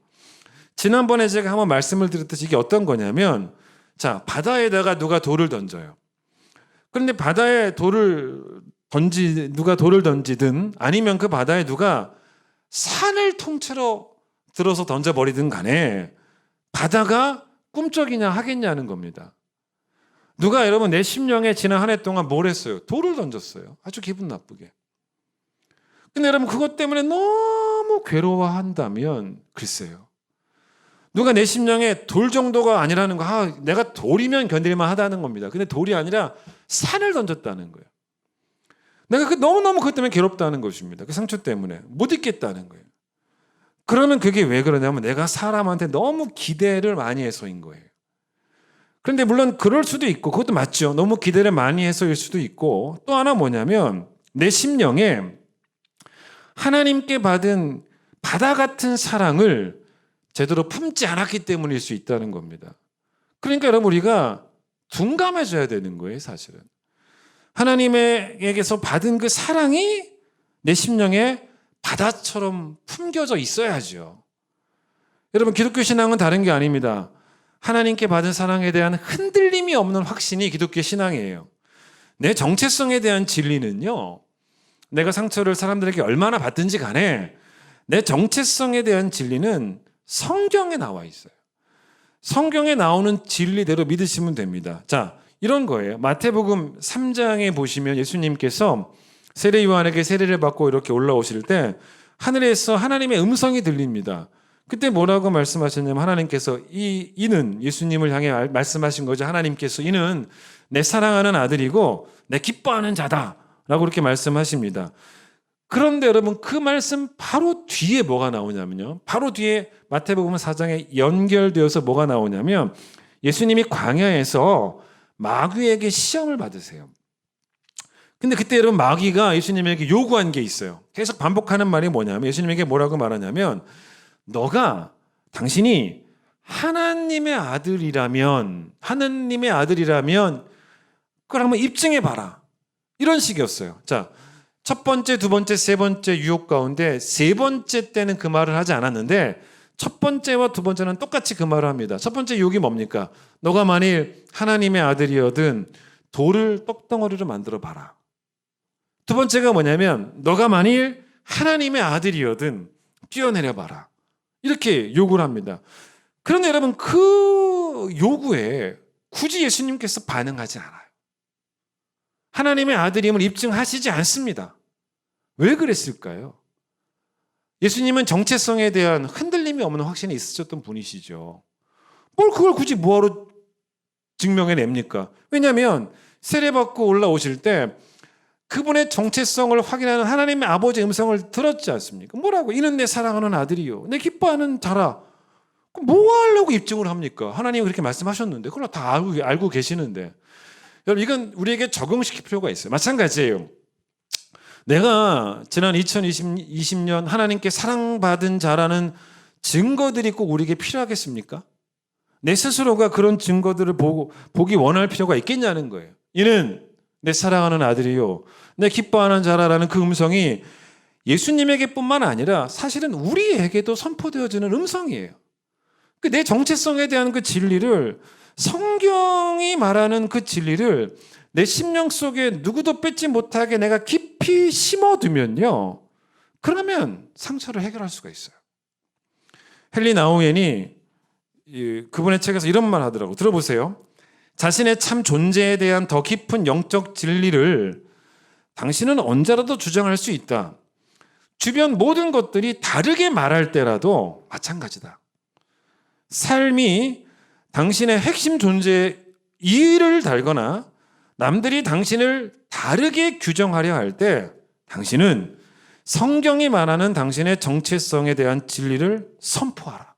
지난번에 제가 한번 말씀을 드렸듯이 이게 어떤 거냐면 자, 바다에다가 누가 돌을 던져요. 그런데 바다에 누가 돌을 던지든 아니면 그 바다에 누가 산을 통째로 들어서 던져버리든 간에 바다가 꿈쩍이냐 하겠냐는 겁니다. 누가 여러분 내 심령에 지난 한 해 동안 뭘 했어요? 돌을 던졌어요. 아주 기분 나쁘게. 근데 여러분 그것 때문에 너무 괴로워한다면 글쎄요. 누가 내 심령에 돌 정도가 아니라는 거, 내가 돌이면 견딜만 하다는 겁니다. 근데 돌이 아니라 산을 던졌다는 거예요. 내가 너무너무 그것 때문에 괴롭다는 것입니다. 그 상처 때문에 못 잊겠다는 거예요. 그러면 그게 왜 그러냐면 내가 사람한테 너무 기대를 많이 해서인 거예요. 그런데 물론 그럴 수도 있고 그것도 맞죠. 너무 기대를 많이 해서일 수도 있고 또 하나 뭐냐면 내 심령에 하나님께 받은 바다 같은 사랑을 제대로 품지 않았기 때문일 수 있다는 겁니다. 그러니까 여러분 우리가 둔감해져야 되는 거예요, 사실은. 하나님에게서 받은 그 사랑이 내 심령에 바다처럼 품겨져 있어야죠. 여러분 기독교 신앙은 다른 게 아닙니다. 하나님께 받은 사랑에 대한 흔들림이 없는 확신이 기독교 신앙이에요. 내 정체성에 대한 진리는요. 내가 상처를 사람들에게 얼마나 받든지 간에 내 정체성에 대한 진리는 성경에 나와 있어요. 성경에 나오는 진리대로 믿으시면 됩니다. 자, 이런 거예요. 마태복음 3장에 보시면 예수님께서 세례 요한에게 세례를 받고 이렇게 올라오실 때 하늘에서 하나님의 음성이 들립니다. 그때 뭐라고 말씀하셨냐면 하나님께서 이는 예수님을 향해 말씀하신 거죠. 하나님께서 이는 내 사랑하는 아들이고 내 기뻐하는 자다라고 그렇게 말씀하십니다. 그런데 여러분 그 말씀 바로 뒤에 뭐가 나오냐면요. 바로 뒤에 마태복음 4장에 연결되어서 뭐가 나오냐면 예수님이 광야에서 마귀에게 시험을 받으세요. 근데 그때 여러분 마귀가 예수님에게 요구한 게 있어요. 계속 반복하는 말이 뭐냐면 예수님에게 뭐라고 말하냐면 당신이 하나님의 아들이라면 그걸 한번 입증해 봐라. 이런 식이었어요. 자, 첫 번째, 두 번째, 세 번째 유혹 가운데 세 번째 때는 그 말을 하지 않았는데 첫 번째와 두 번째는 똑같이 그 말을 합니다. 첫 번째 유혹이 뭡니까? 너가 만일 하나님의 아들이어든 돌을 떡덩어리로 만들어 봐라. 두 번째가 뭐냐면 너가 만일 하나님의 아들이어든 뛰어내려 봐라. 이렇게 요구를 합니다. 그런데 여러분 그 요구에 굳이 예수님께서 반응하지 않아요. 하나님의 아들임을 입증하시지 않습니다. 왜 그랬을까요? 예수님은 정체성에 대한 흔들림이 없는 확신이 있으셨던 분이시죠. 뭘 그걸 굳이 뭐하러 증명해냅니까? 왜냐하면 세례받고 올라오실 때 그분의 정체성을 확인하는 하나님의 아버지의 음성을 들었지 않습니까? 뭐라고? 이는 내 사랑하는 아들이요. 내 기뻐하는 자라. 뭐 하려고 입증을 합니까? 하나님이 그렇게 말씀하셨는데 그걸 다 알고 계시는데. 여러분 이건 우리에게 적용시킬 필요가 있어요. 마찬가지예요. 내가 지난 2020년 하나님께 사랑받은 자라는 증거들이 꼭 우리에게 필요하겠습니까? 내 스스로가 그런 증거들을 보기 원할 필요가 있겠냐는 거예요. 이는 내 사랑하는 아들이요 내 기뻐하는 자라라는 그 음성이 예수님에게뿐만 아니라 사실은 우리에게도 선포되어지는 음성이에요. 내 정체성에 대한 그 진리를 성경이 말하는 그 진리를 내 심령 속에 누구도 뺏지 못하게 내가 깊이 심어두면요. 그러면 상처를 해결할 수가 있어요. 헨리 나우엔이 그분의 책에서 이런 말 하더라고요. 들어보세요. 자신의 참 존재에 대한 더 깊은 영적 진리를 당신은 언제라도 주장할 수 있다. 주변 모든 것들이 다르게 말할 때라도 마찬가지다. 삶이 당신의 핵심 존재에 이의를 달거나 남들이 당신을 다르게 규정하려 할 때 당신은 성경이 말하는 당신의 정체성에 대한 진리를 선포하라.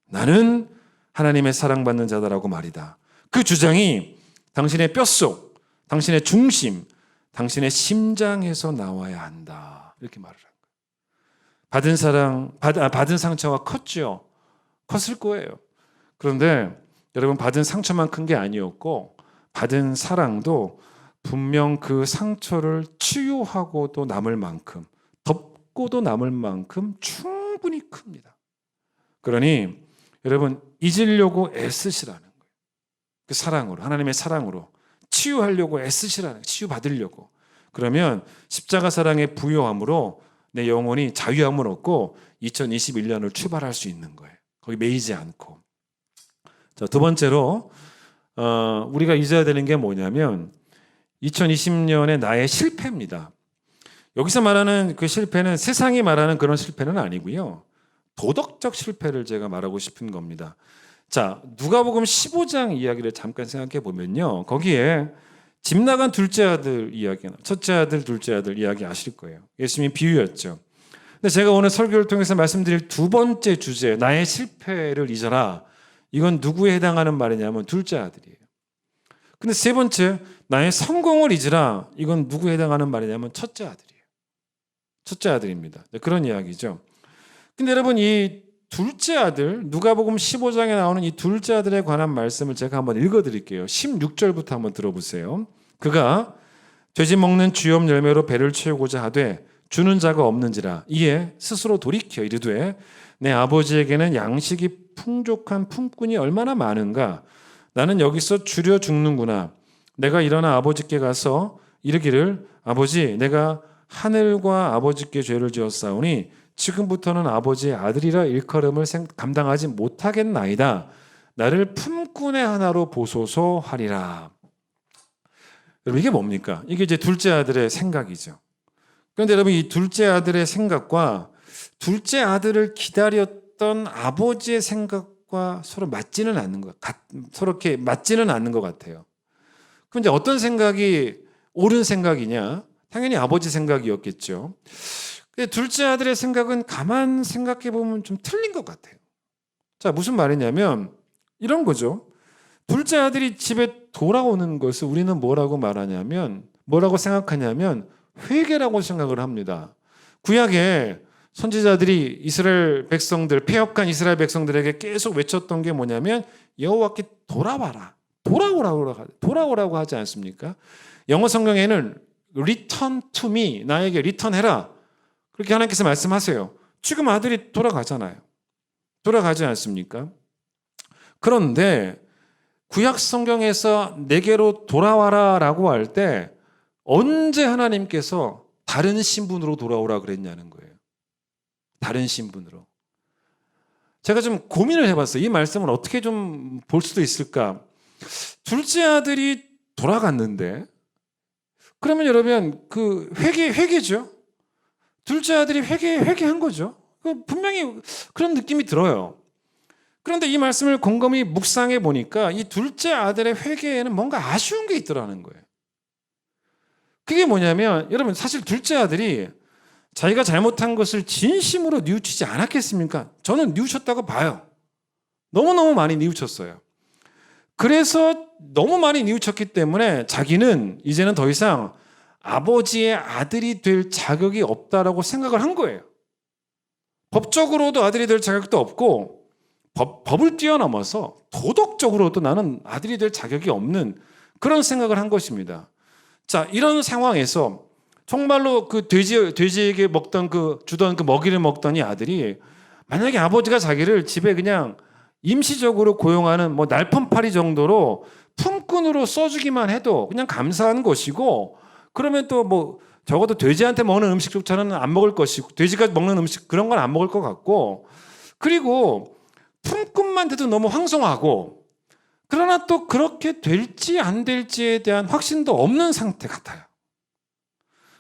나는 하나님의 사랑받는 자다라고 말이다. 그 주장이 당신의 뼛속, 당신의 중심, 당신의 심장에서 나와야 한다. 이렇게 말을 한 거예요. 받은 상처가 컸죠. 컸을 거예요. 그런데 여러분 받은 상처만 큰 게 아니었고 받은 사랑도 분명 그 상처를 치유하고도 남을 만큼 덮고도 남을 만큼 충분히 큽니다. 그러니 여러분 잊으려고 애쓰시라는 거예요. 그 사랑으로 하나님의 사랑으로 치유하려고 애쓰시라는 거예요. 치유받으려고. 그러면 십자가 사랑의 부요함으로 내 영혼이 자유함을 얻고 2021년을 출발할 수 있는 거예요. 거기 매이지 않고. 자, 두 번째로 우리가 잊어야 되는 게 뭐냐면 2020년의 나의 실패입니다. 여기서 말하는 그 실패는 세상이 말하는 그런 실패는 아니고요. 도덕적 실패를 제가 말하고 싶은 겁니다. 자, 누가복음 15장 이야기를 잠깐 생각해 보면요. 거기에 집 나간 둘째 아들 이야기나 첫째 아들, 둘째 아들 이야기 아실 거예요. 예수님이 비유였죠. 근데 제가 오늘 설교를 통해서 말씀드릴 두 번째 주제, 나의 실패를 잊어라. 이건 누구에 해당하는 말이냐면 둘째 아들이에요. 근데 세 번째, 나의 성공을 잊으라. 이건 누구에 해당하는 말이냐면 첫째 아들이에요. 첫째 아들입니다. 그런 이야기죠. 근데 여러분, 이 둘째 아들, 누가복음 15장에 나오는 이 둘째 아들에 관한 말씀을 제가 한번 읽어드릴게요. 16절부터 한번 들어보세요. 그가 돼지 먹는 주염 열매로 배를 채우고자 하되 주는 자가 없는지라. 이에 스스로 돌이켜 이르되 내 아버지에게는 양식이 풍족한 품꾼이 얼마나 많은가. 나는 여기서 줄여 죽는구나. 내가 일어나 아버지께 가서 이르기를 아버지, 내가 하늘과 아버지께 죄를 지었사오니 지금부터는 아버지의 아들이라 일컬음을 감당하지 못하겠나이다. 나를 품꾼의 하나로 보소서 하리라. 여러분, 이게 뭡니까? 이게 이제 둘째 아들의 생각이죠. 그런데 여러분, 이 둘째 아들의 생각과 둘째 아들을 기다렸던 아버지의 생각과 서로 맞지는 않는 서로 이렇게 맞지는 않는 것 같아요. 그럼 이제 어떤 생각이 옳은 생각이냐? 당연히 아버지 생각이었겠죠. 근데 둘째 아들의 생각은 가만 생각해 보면 좀 틀린 것 같아요. 자, 무슨 말이냐면 이런 거죠. 둘째 아들이 집에 돌아오는 것을 우리는 뭐라고 말하냐면, 뭐라고 생각하냐면 회개라고 생각을 합니다. 구약에 선지자들이 이스라엘 백성들, 패역한 이스라엘 백성들에게 계속 외쳤던 게 뭐냐면 여호와께 돌아와라. 돌아오라고 하지 않습니까? 영어 성경에는 return to me, 나에게 리턴해라. 그렇게 하나님께서 말씀하세요. 지금 아들이 돌아가잖아요. 돌아가지 않습니까? 그런데 구약 성경에서 내게로 돌아와라라고 할 때 언제 하나님께서 다른 신분으로 돌아오라 그랬냐는 거예요. 다른 신분으로. 제가 좀 고민을 해봤어요. 이 말씀을 어떻게 좀 볼 수도 있을까? 둘째 아들이 돌아갔는데, 그러면 여러분 그 회개죠. 둘째 아들이 회개한 거죠. 분명히 그런 느낌이 들어요. 그런데 이 말씀을 곰곰이 묵상해 보니까 이 둘째 아들의 회개에는 뭔가 아쉬운 게 있더라는 거예요. 그게 뭐냐면, 여러분 사실 둘째 아들이 자기가 잘못한 것을 진심으로 뉘우치지 않았겠습니까? 저는 뉘우쳤다고 봐요. 너무너무 많이 뉘우쳤어요. 그래서 너무 많이 뉘우쳤기 때문에 자기는 이제는 더 이상 아버지의 아들이 될 자격이 없다라고 생각을 한 거예요. 법적으로도 아들이 될 자격도 없고 법을 뛰어넘어서 도덕적으로도 나는 아들이 될 자격이 없는 그런 생각을 한 것입니다. 자, 이런 상황에서 정말로 그 돼지에게 주던 그 먹이를 먹던 이 아들이 만약에 아버지가 자기를 집에 그냥 임시적으로 고용하는 뭐 날품팔이 정도로 품꾼으로 써주기만 해도 그냥 감사한 것이고, 그러면 또 뭐 적어도 돼지한테 먹는 음식조차는 안 먹을 것이고, 돼지가 먹는 음식 그런 건 안 먹을 것 같고, 그리고 품꾼만 돼도 너무 황송하고, 그러나 또 그렇게 될지 안 될지에 대한 확신도 없는 상태 같아요.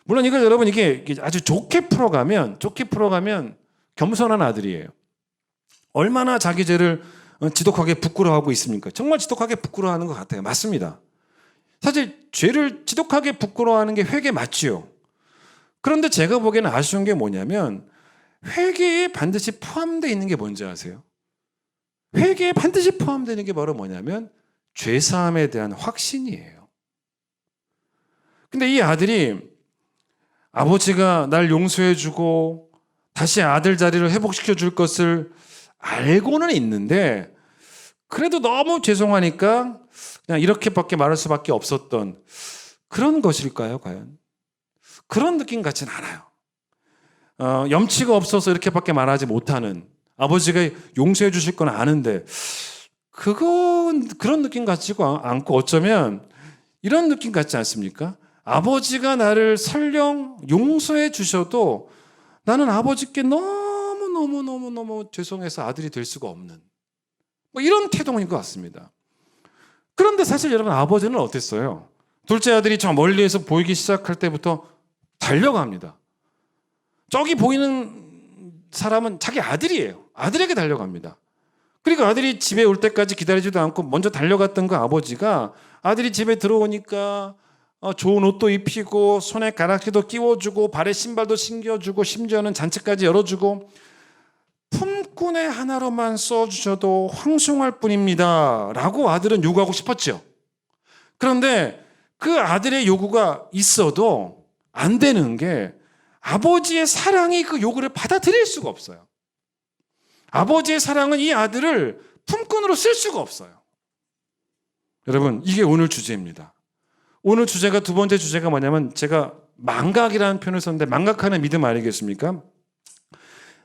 물론 이걸 여러분 이게 아주 좋게 풀어가면 겸손한 아들이에요. 얼마나 자기 죄를 지독하게 부끄러워하고 있습니까? 정말 지독하게 부끄러워하는 것 같아요. 맞습니다. 사실 죄를 지독하게 부끄러워하는 게 회개 맞지요. 그런데 제가 보기에는 아쉬운 게 뭐냐면 회개에 반드시 포함되어 있는 게 뭔지 아세요? 회개에 반드시 포함되는 게 바로 뭐냐면 죄사함에 대한 확신이에요. 근데 이 아들이 아버지가 날 용서해주고 다시 아들 자리를 회복시켜 줄 것을 알고는 있는데, 그래도 너무 죄송하니까 그냥 이렇게밖에 말할 수밖에 없었던 그런 것일까요, 과연? 그런 느낌 같진 않아요. 염치가 없어서 이렇게밖에 말하지 못하는, 아버지가 용서해 주실 건 아는데 그런 느낌 같지가 않고, 어쩌면 이런 느낌 같지 않습니까? 아버지가 나를 설령 용서해 주셔도 나는 아버지께 너무 죄송해서 아들이 될 수가 없는, 뭐 이런 태동인 것 같습니다. 그런데 사실 여러분, 아버지는 어땠어요? 둘째 아들이 저 멀리에서 보이기 시작할 때부터 달려갑니다. 저기 보이는 사람은 자기 아들이에요. 아들에게 달려갑니다. 그리고 아들이 집에 올 때까지 기다리지도 않고 먼저 달려갔던 그 아버지가 아들이 집에 들어오니까 좋은 옷도 입히고 손에 가락지도 끼워주고 발에 신발도 신겨주고 심지어는 잔치까지 열어주고 품꾼의 하나로만 써주셔도 황송할 뿐입니다 라고 아들은 요구하고 싶었죠. 그런데 그 아들의 요구가 있어도 안 되는 게 아버지의 사랑이 그 요구를 받아들일 수가 없어요. 아버지의 사랑은 이 아들을 품꾼으로 쓸 수가 없어요. 여러분, 이게 오늘 주제입니다. 오늘 주제가 두 번째 주제가 뭐냐면 제가 망각이라는 표현을 썼는데 망각하는 믿음 아니겠습니까?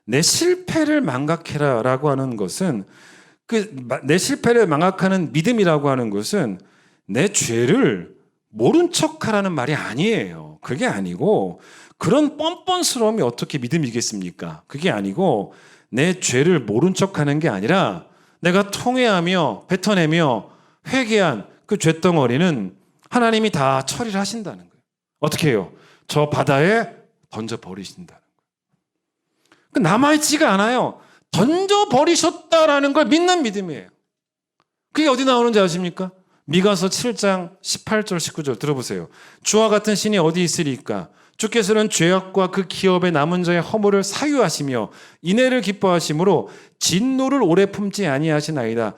내 실패를 망각해라 라고 하는 것은 내 실패를 망각하는 믿음이라고 하는 것은 내 죄를 모른 척하라는 말이 아니에요. 그게 아니고 그런 뻔뻔스러움이 어떻게 믿음이겠습니까? 그게 아니고 내 죄를 모른 척하는 게 아니라 내가 통회하며 뱉어내며 회개한 그 죄덩어리는 하나님이 다 처리를 하신다는 거예요. 어떻게 해요? 저 바다에 던져버리신다는 거예요. 남아있지가 않아요. 던져버리셨다라는 걸 믿는 믿음이에요. 그게 어디 나오는지 아십니까? 미가서 7장 18절 19절 들어보세요. 주와 같은 신이 어디 있으리까? 주께서는 죄악과 그 기업의 남은 자의 허물을 사유하시며 인애를 기뻐하심으로 진노를 오래 품지 아니하시나이다.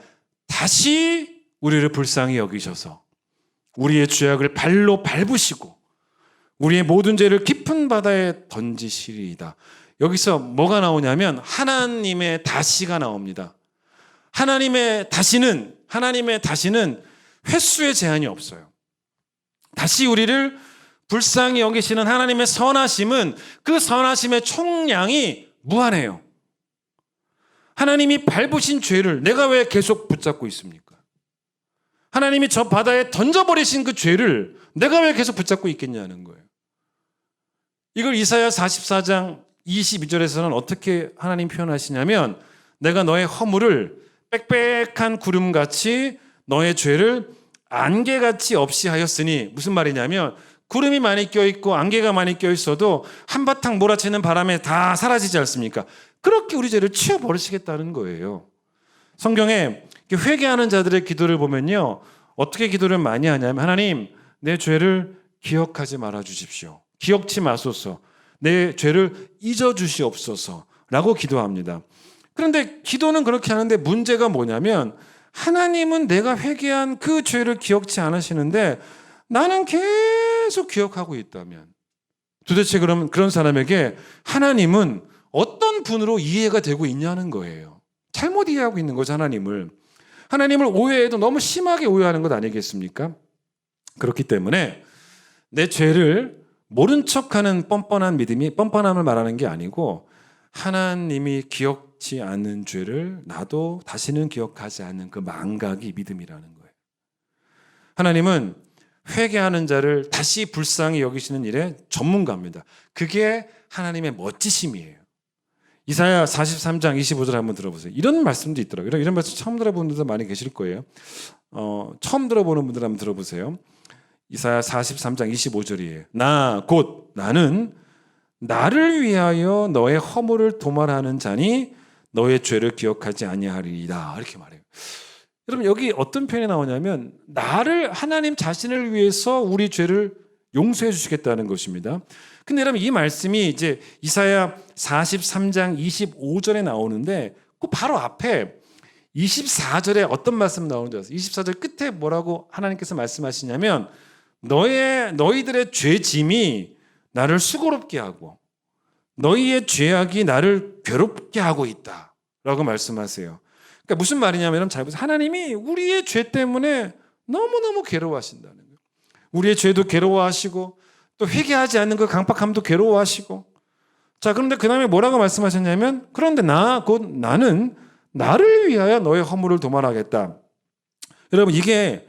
다시 우리를 불쌍히 여기셔서 우리의 죄악을 발로 밟으시고 우리의 모든 죄를 깊은 바다에 던지시리이다. 여기서 뭐가 나오냐면 하나님의 다시가 나옵니다. 하나님의 다시는 횟수의 제한이 없어요. 다시 우리를 불쌍히 여기시는 하나님의 선하심은 그 선하심의 총량이 무한해요. 하나님이 밟으신 죄를 내가 왜 계속 붙잡고 있습니까? 하나님이 저 바다에 던져버리신 그 죄를 내가 왜 계속 붙잡고 있겠냐는 거예요. 이걸 이사야 44장 22절에서는 어떻게 하나님 표현하시냐면 내가 너의 허물을 빽빽한 구름같이 너의 죄를 안개같이 없이 하였으니 무슨 말이냐면 구름이 많이 껴있고 안개가 많이 껴있어도 한바탕 몰아치는 바람에 다 사라지지 않습니까? 그렇게 우리 죄를 치워버리시겠다는 거예요. 성경에 회개하는 자들의 기도를 보면요 어떻게 기도를 많이 하냐면 하나님 내 죄를 기억하지 말아 주십시오. 기억치 마소서. 내 죄를 잊어주시옵소서 라고 기도합니다. 그런데 기도는 그렇게 하는데 문제가 뭐냐면 하나님은 내가 회개한 그 죄를 기억치 않으시는데 나는 계속 기억하고 있다면 도대체 그럼 그런 사람에게 하나님은 어떤 분으로 이해가 되고 있냐는 거예요. 잘못 이해하고 있는 거죠. 하나님을 오해해도 너무 심하게 오해하는 것 아니겠습니까? 그렇기 때문에 내 죄를 모른 척하는 뻔뻔한 믿음이 뻔뻔함을 말하는 게 아니고 하나님이 기억지 않는 죄를 나도 다시는 기억하지 않는 그 망각이 믿음이라는 거예요. 하나님은 회개하는 자를 다시 불쌍히 여기시는 일에 전문가입니다. 그게 하나님의 멋지심이에요. 이사야 43장 25절 한번 들어보세요. 이런 말씀도 있더라고요. 이런 말씀 처음 들어보는 분들도 많이 계실 거예요. 처음 들어보는 분들 한번 들어보세요. 이사야 43장 25절이에요. 나 곧 나는 나를 위하여 너의 허물을 도말하는 자니 너의 죄를 기억하지 아니하리이다. 이렇게 말해요. 여러분 여기 어떤 표현이 나오냐면 나를 하나님 자신을 위해서 우리 죄를 용서해 주시겠다는 것입니다. 근데 여러분 이 말씀이 이제 이사야 43장 25절에 나오는데 그 바로 앞에 24절에 어떤 말씀 나오는지 아세요? 24절 끝에 뭐라고 하나님께서 말씀하시냐면 너희들의 죄짐이 나를 수고롭게 하고 너희의 죄악이 나를 괴롭게 하고 있다 라고 말씀하세요. 그러니까 무슨 말이냐면 잘 보세요. 하나님이 우리의 죄 때문에 너무너무 괴로워하신다는 거예요. 우리의 죄도 괴로워하시고 또 회개하지 않는 그 강팍함도 괴로워하시고 자 그런데 그 다음에 뭐라고 말씀하셨냐면 그런데 나는 나를 위하여 너의 허물을 도말하겠다. 여러분 이게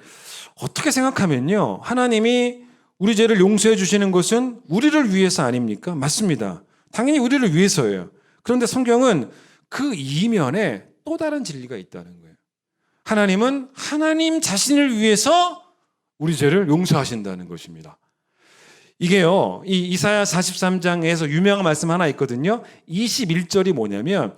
어떻게 생각하면요 하나님이 우리 죄를 용서해 주시는 것은 우리를 위해서 아닙니까? 맞습니다. 당연히 우리를 위해서예요. 그런데 성경은 그 이면에 또 다른 진리가 있다는 거예요. 하나님은 하나님 자신을 위해서 우리 죄를 용서하신다는 것입니다. 이게요 이 이사야 43장에서 유명한 말씀 하나 있거든요. 21절이 뭐냐면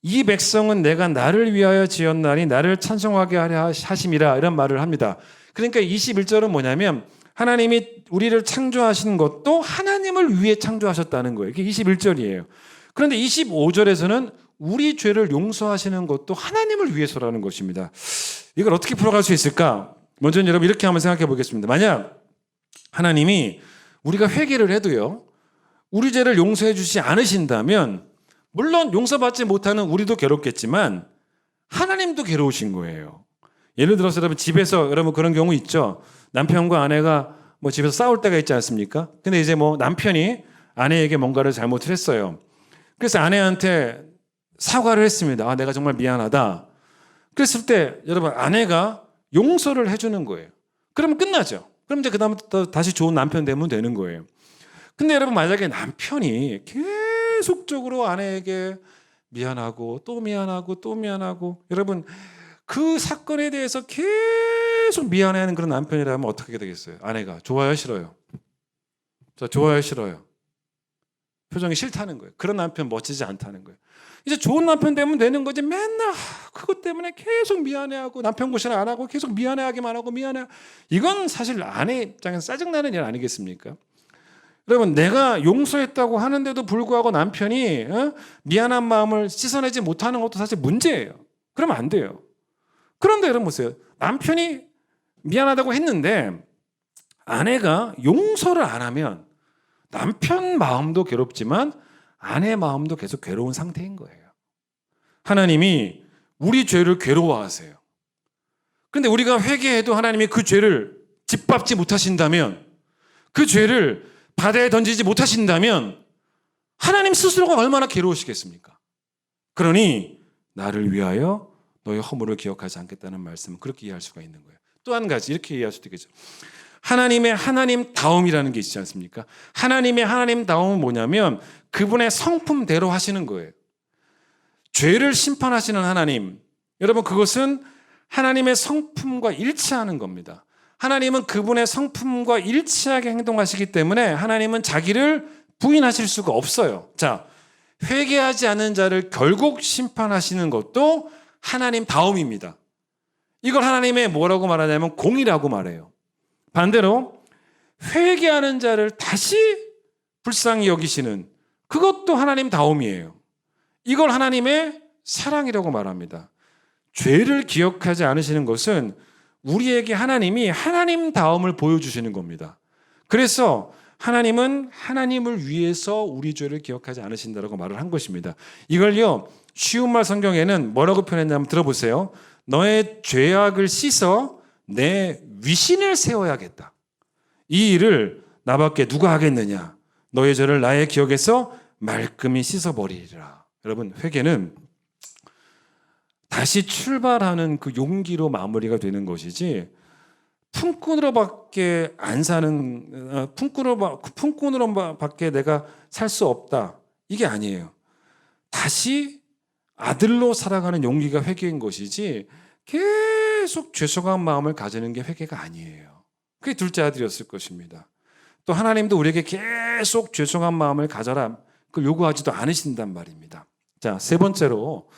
이 백성은 내가 나를 위하여 지었나니 나를 찬송하게 하려 하심이라 이런 말을 합니다. 그러니까 21절은 뭐냐면 하나님이 우리를 창조하신 것도 하나님을 위해 창조하셨다는 거예요. 이게 21절이에요. 그런데 25절에서는 우리 죄를 용서하시는 것도 하나님을 위해서라는 것입니다. 이걸 어떻게 풀어갈 수 있을까? 먼저 여러분 이렇게 한번 생각해 보겠습니다. 만약 하나님이 우리가 회개를 해도요, 우리 죄를 용서해 주지 않으신다면 물론 용서받지 못하는 우리도 괴롭겠지만 하나님도 괴로우신 거예요. 예를 들어서 여러분 집에서 여러분 그런 경우 있죠. 남편과 아내가 뭐 집에서 싸울 때가 있지 않습니까? 근데 이제 뭐 남편이 아내에게 뭔가를 잘못을 했어요. 그래서 아내한테 사과를 했습니다. 아, 내가 정말 미안하다. 그랬을 때 여러분 아내가 용서를 해주는 거예요. 그러면 끝나죠. 그럼 이제 그다음부터 다시 좋은 남편 되면 되는 거예요. 근데 여러분 만약에 남편이 계속적으로 아내에게 미안하고 또 미안하고 또 미안하고 여러분 그 사건에 대해서 계속 미안해하는 그런 남편이라면 어떻게 되겠어요? 아내가 좋아요, 싫어요? 자, 좋아요, 싫어요? 표정이 싫다는 거예요. 그런 남편 멋지지 않다는 거예요. 이제 좋은 남편 되면 되는 거지. 맨날 그것 때문에 계속 미안해하고 남편 고시를 안 하고 계속 미안해하기만 하고 미안해. 이건 사실 아내 입장에서 짜증나는 일 아니겠습니까? 여러분 내가 용서했다고 하는데도 불구하고 남편이 미안한 마음을 씻어내지 못하는 것도 사실 문제예요. 그러면 안 돼요. 그런데 여러분 보세요. 남편이 미안하다고 했는데 아내가 용서를 안 하면 남편 마음도 괴롭지만 아내 마음도 계속 괴로운 상태인 거예요. 하나님이 우리 죄를 괴로워하세요. 그런데 우리가 회개해도 하나님이 그 죄를 짓밟지 못하신다면, 그 죄를 바다에 던지지 못하신다면 하나님 스스로가 얼마나 괴로우시겠습니까? 그러니 나를 위하여 너의 허물을 기억하지 않겠다는 말씀은 그렇게 이해할 수가 있는 거예요. 또 한 가지 이렇게 이해할 수도 있겠죠. 하나님의 하나님다움이라는 게 있지 않습니까? 하나님의 하나님다움은 뭐냐면 그분의 성품대로 하시는 거예요. 죄를 심판하시는 하나님, 여러분 그것은 하나님의 성품과 일치하는 겁니다. 하나님은 그분의 성품과 일치하게 행동하시기 때문에 하나님은 자기를 부인하실 수가 없어요. 자, 회개하지 않는 자를 결국 심판하시는 것도 하나님다움입니다. 이걸 하나님의 뭐라고 말하냐면 공의라고 말해요. 반대로 회개하는 자를 다시 불쌍히 여기시는 그것도 하나님다움이에요. 이걸 하나님의 사랑이라고 말합니다. 죄를 기억하지 않으시는 것은 우리에게 하나님이 하나님다움을 보여주시는 겁니다. 그래서 하나님은 하나님을 위해서 우리 죄를 기억하지 않으신다라고 말을 한 것입니다. 이걸요 쉬운 말 성경에는 뭐라고 표현했냐면 들어보세요. 너의 죄악을 씻어 내 위신을 세워야겠다. 이 일을 나밖에 누가 하겠느냐. 너의 죄를 나의 기억에서 말끔히 씻어버리리라. 여러분 회개는 다시 출발하는 그 용기로 마무리가 되는 것이지 품꾼으로밖에 안 사는 품꾼으로밖에 내가 살 수 없다. 이게 아니에요. 다시 아들로 살아가는 용기가 회개인 것이지 계속 죄송한 마음을 가지는 게 회개가 아니에요. 그게 둘째 아들이었을 것입니다. 또 하나님도 우리에게 계속 죄송한 마음을 가져라 그걸 요구하지도 않으신단 말입니다. 자, 세 번째로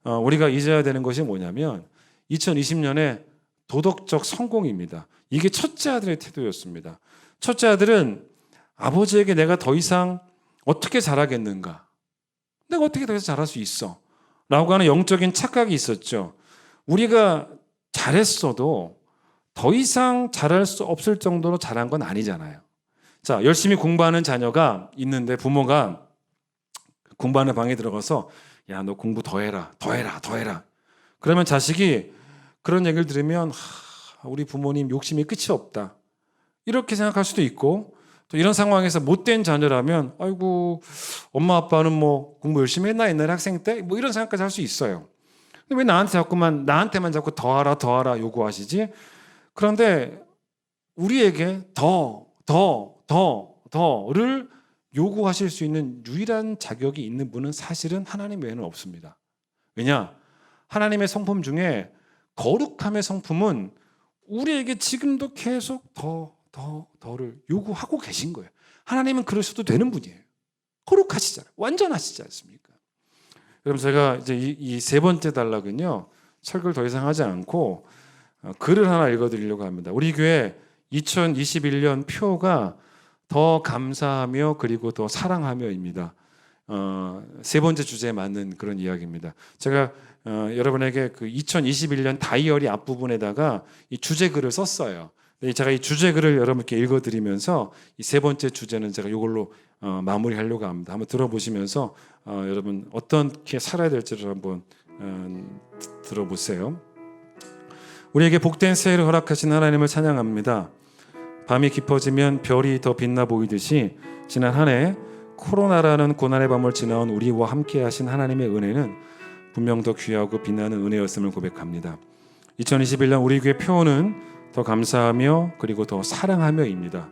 우리가 잊어야 되는 것이 뭐냐면 2020년에 도덕적 성공입니다. 이게 첫째 아들의 태도였습니다. 첫째 아들은 아버지에게 내가 더 이상 어떻게 잘하겠는가? 내가 어떻게 더 이상 잘할 수 있어? 라고 하는 영적인 착각이 있었죠. 우리가 잘했어도 더 이상 잘할 수 없을 정도로 잘한 건 아니잖아요. 자, 열심히 공부하는 자녀가 있는데 부모가 공부하는 방에 들어가서 야, 너 공부 더 해라. 그러면 자식이 그런 얘기를 들으면 우리 부모님 욕심이 끝이 없다. 이렇게 생각할 수도 있고 또 이런 상황에서 못된 자녀라면 아이고 엄마 아빠는 뭐 공부 열심히 했나 옛날에 학생 때? 뭐 이런 생각까지 할 수 있어요. 근데 왜 나한테만 자꾸 더 하라 요구하시지? 그런데 우리에게 더를 요구하실 수 있는 유일한 자격이 있는 분은 사실은 하나님 외에는 없습니다. 왜냐? 하나님의 성품 중에 거룩함의 성품은 우리에게 지금도 계속 더를 요구하고 계신 거예요. 하나님은 그러셔도 되는 분이에요. 거룩하시잖아요. 완전하시지 않습니까? 여러분 제가 이제 이 세 번째 단락은요 설교를 더 이상 하지 않고 글을 하나 읽어드리려고 합니다. 우리 교회 2021년 표가 더 감사하며 그리고 더 사랑하며입니다. 세 번째 주제에 맞는 그런 이야기입니다. 제가 여러분에게 그 2021년 다이어리 앞부분에다가 이 주제글을 썼어요. 제가 이 주제글을 여러분께 읽어드리면서 이 세 번째 주제는 제가 이걸로 마무리하려고 합니다. 한번 들어보시면서 여러분 어떻게 살아야 될지를 한번 들어보세요. 우리에게 복된 새해를 허락하신 하나님을 찬양합니다. 밤이 깊어지면 별이 더 빛나 보이듯이 지난 한 해 코로나라는 고난의 밤을 지나온 우리와 함께 하신 하나님의 은혜는 분명 더 귀하고 빛나는 은혜였음을 고백합니다. 2021년 우리 교회 표어는 더 감사하며 그리고 더 사랑하며입니다.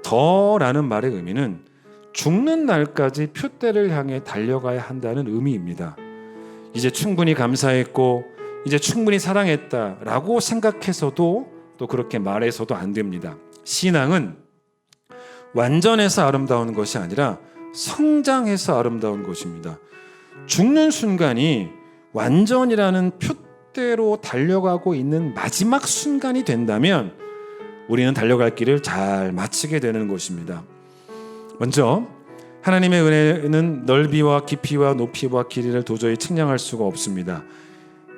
더라는 말의 의미는 죽는 날까지 표대를 향해 달려가야 한다는 의미입니다. 이제 충분히 감사했고 이제 충분히 사랑했다라고 생각해서도 또 그렇게 말해서도 안 됩니다. 신앙은 완전해서 아름다운 것이 아니라 성장해서 아름다운 것입니다. 죽는 순간이 완전이라는 표대로 달려가고 있는 마지막 순간이 된다면 우리는 달려갈 길을 잘 마치게 되는 것입니다. 먼저 하나님의 은혜는 넓이와 깊이와 높이와 길이를 도저히 측량할 수가 없습니다.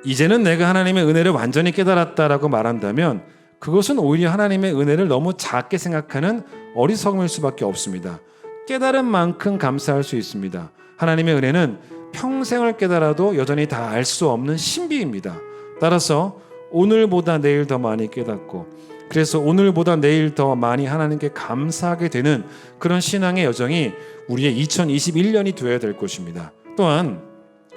이제는 내가 하나님의 은혜를 완전히 깨달았다라고 말한다면 그것은 오히려 하나님의 은혜를 너무 작게 생각하는 어리석음일 수밖에 없습니다. 깨달은 만큼 감사할 수 있습니다. 하나님의 은혜는 평생을 깨달아도 여전히 다 알 수 없는 신비입니다. 따라서 오늘보다 내일 더 많이 깨닫고 그래서 오늘보다 내일 더 많이 하나님께 감사하게 되는 그런 신앙의 여정이 우리의 2021년이 되어야 될 것입니다. 또한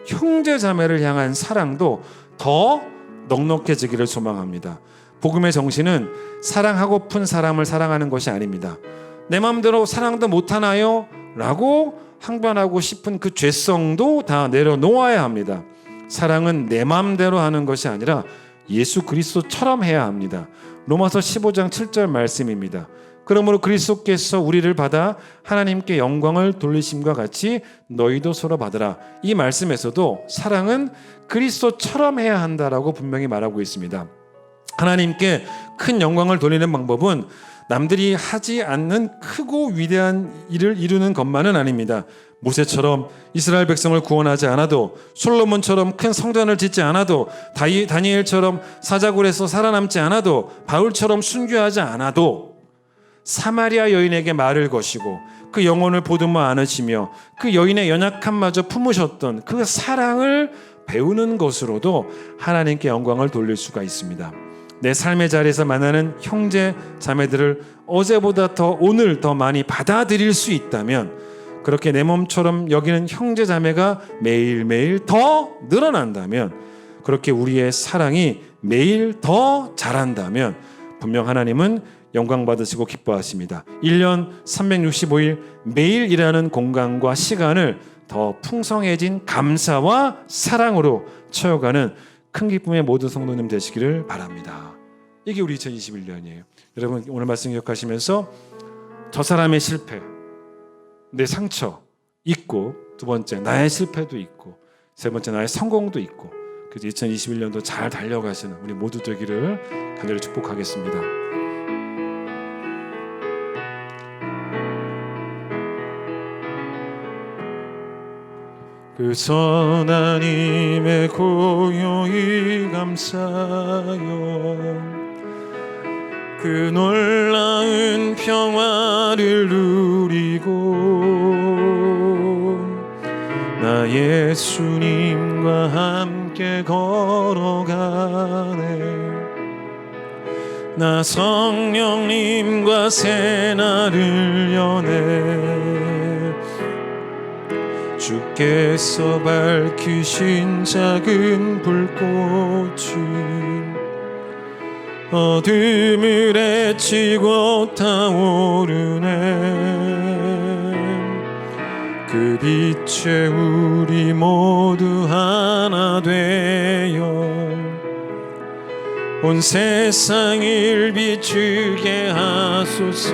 형제 자매를 향한 사랑도 더 넉넉해지기를 소망합니다. 복음의 정신은 사랑하고픈 사람을 사랑하는 것이 아닙니다. 내 마음대로 사랑도 못하나요? 라고 항변하고 싶은 그 죄성도 다 내려놓아야 합니다. 사랑은 내 마음대로 하는 것이 아니라 예수 그리스도처럼 해야 합니다. 로마서 15장 7절 말씀입니다. 그러므로 그리스도께서 우리를 받아 하나님께 영광을 돌리심과 같이 너희도 서로 받으라. 이 말씀에서도 사랑은 그리스도처럼 해야 한다라고 분명히 말하고 있습니다. 하나님께 큰 영광을 돌리는 방법은 남들이 하지 않는 크고 위대한 일을 이루는 것만은 아닙니다. 모세처럼 이스라엘 백성을 구원하지 않아도, 솔로몬처럼 큰 성전을 짓지 않아도, 다니엘처럼 사자굴에서 살아남지 않아도, 바울처럼 순교하지 않아도 사마리아 여인에게 말을 거시고 그 영혼을 보듬어 안으시며 그 여인의 연약함마저 품으셨던 그 사랑을 배우는 것으로도 하나님께 영광을 돌릴 수가 있습니다. 내 삶의 자리에서 만나는 형제 자매들을 어제보다 더 오늘 더 많이 받아들일 수 있다면, 그렇게 내 몸처럼 여기는 형제 자매가 매일매일 더 늘어난다면, 그렇게 우리의 사랑이 매일 더 자란다면 분명 하나님은 영광 받으시고 기뻐하십니다. 1년 365일 매일 일하는 공간과 시간을 더 풍성해진 감사와 사랑으로 채워가는 큰 기쁨의 모든 성도님 되시기를 바랍니다. 이게 우리 2021년이에요. 여러분 오늘 말씀 기억하시면서 저 사람의 실패, 내 상처 있고, 두 번째 나의 실패도 있고, 세 번째 나의 성공도 있고, 그래서 2021년도 잘 달려가시는 우리 모두 되기를 간절히 축복하겠습니다. 그 선한 힘에 고요히 감사하여 그 놀라운 평화를 누리고 나 예수님과 함께 걸어가네. 나 성령님과 새날을 여네. 주께서 밝히신 작은 불꽃이 어둠을 헤치고 타오르네. 그 빛에 우리 모두 하나 되어 온 세상을 비추게 하소서.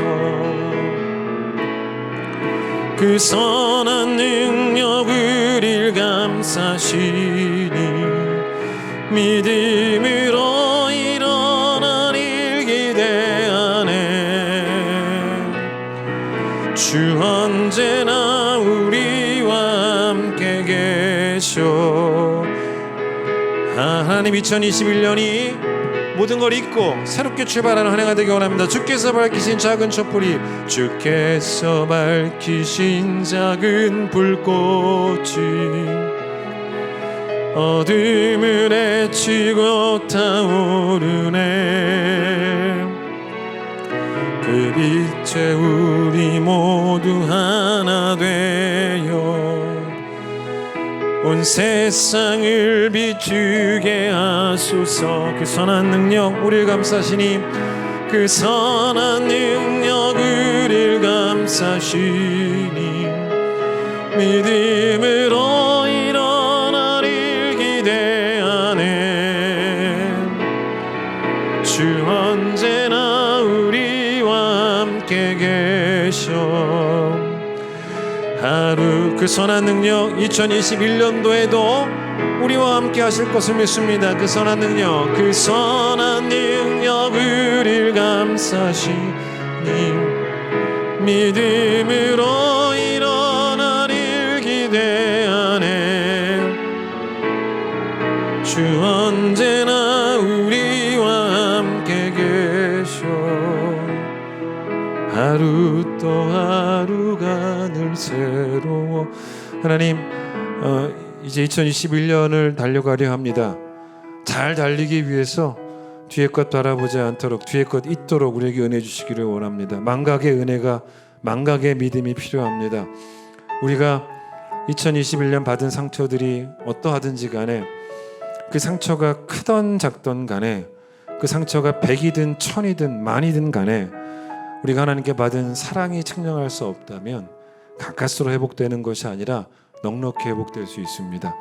그 선한 능력 우릴 감싸시니 믿음으로 일어난 일 기대하네. 계셔. 하나님 2021년이 모든 걸 잊고 새롭게 출발하는 한 해가 되기 원합니다. 주께서 밝히신 작은 촛불이, 주께서 밝히신 작은 불꽃이 어둠을 헤치고 타오르네. 그 빛에 우리 모두 하나 되어 온 세상을 비추게 하소서. 그 선한 능력 우리를 감싸시니, 그 선한 능력 우리를 감싸시니, 믿음으로 일어나를 기대하네. 주 언제나 우리와 함께 계셔. 하루 그 선한 능력 2021년도에도 우리와 함께 하실 것을 믿습니다. 그 선한 능력, 그 선한 능력 우리를 감싸시니, 믿음으로 일어나를 기대하네. 주 언제나 우리와 함께 계셔. 하루 또 하루가 늘 새로워. 하나님, 이제 2021년을 달려가려 합니다. 잘 달리기 위해서 뒤에 것 바라보지 않도록, 뒤에 것 잊도록 우리에게 은혜 주시기를 원합니다. 망각의 은혜가, 망각의 믿음이 필요합니다. 우리가 2021년 받은 상처들이 어떠하든지 간에, 그 상처가 크던 작던 간에, 그 상처가 100이든 1000이든 만이든 간에 우리가 하나님께 받은 사랑이 측량할 수 없다면 가까스로 회복되는 것이 아니라 넉넉히 회복될 수 있습니다.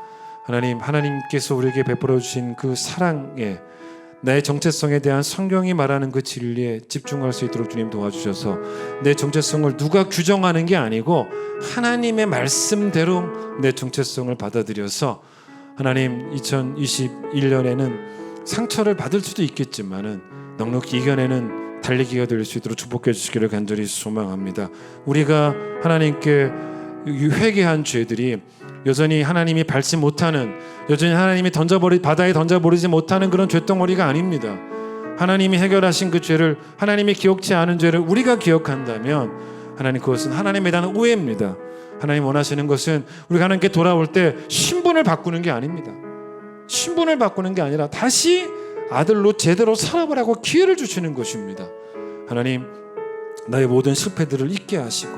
하나님께서 우리에게 베풀어 주신 그 사랑에, 나의 정체성에 대한 성경이 말하는 그 진리에 집중할 수 있도록 주님 도와주셔서, 내 정체성을 누가 규정하는 게 아니고 하나님의 말씀대로 내 정체성을 받아들여서, 하나님 2021년에는 상처를 받을 수도 있겠지만은 넉넉히 이겨내는 달리기가 될 수 있도록 축복해 주시기를 간절히 소망합니다. 우리가 하나님께 회개한 죄들이 여전히 하나님이 밟지 못하는, 여전히 하나님이 바다에 던져버리지 못하는 그런 죄덩어리가 아닙니다. 하나님이 해결하신 그 죄를, 하나님이 기억지 않은 죄를 우리가 기억한다면 하나님, 그것은 하나님에 대한 오해입니다. 하나님 원하시는 것은 우리가 하나님께 돌아올 때 신분을 바꾸는 게 아닙니다. 신분을 바꾸는 게 아니라 다시 아들로 제대로 살아보라고 기회를 주시는 것입니다. 하나님, 나의 모든 실패들을 잊게 하시고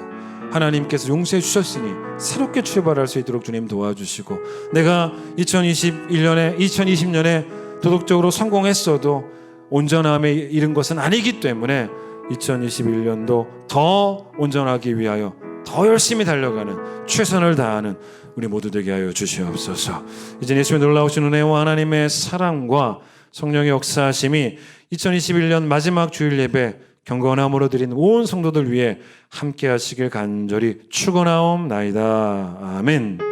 하나님께서 용서해 주셨으니 새롭게 출발할 수 있도록 주님 도와주시고, 내가 2020년에 도덕적으로 성공했어도 온전함에 이른 것은 아니기 때문에 2021년도 더 온전하기 위하여 더 열심히 달려가는, 최선을 다하는 우리 모두 되게 하여 주시옵소서. 이제 예수님의 놀라우신 은혜와 하나님의 사랑과 성령의 역사하심이 2021년 마지막 주일 예배 경건함으로 드린 온 성도들 위해 함께 하시길 간절히 축원하옵나이다. 아멘.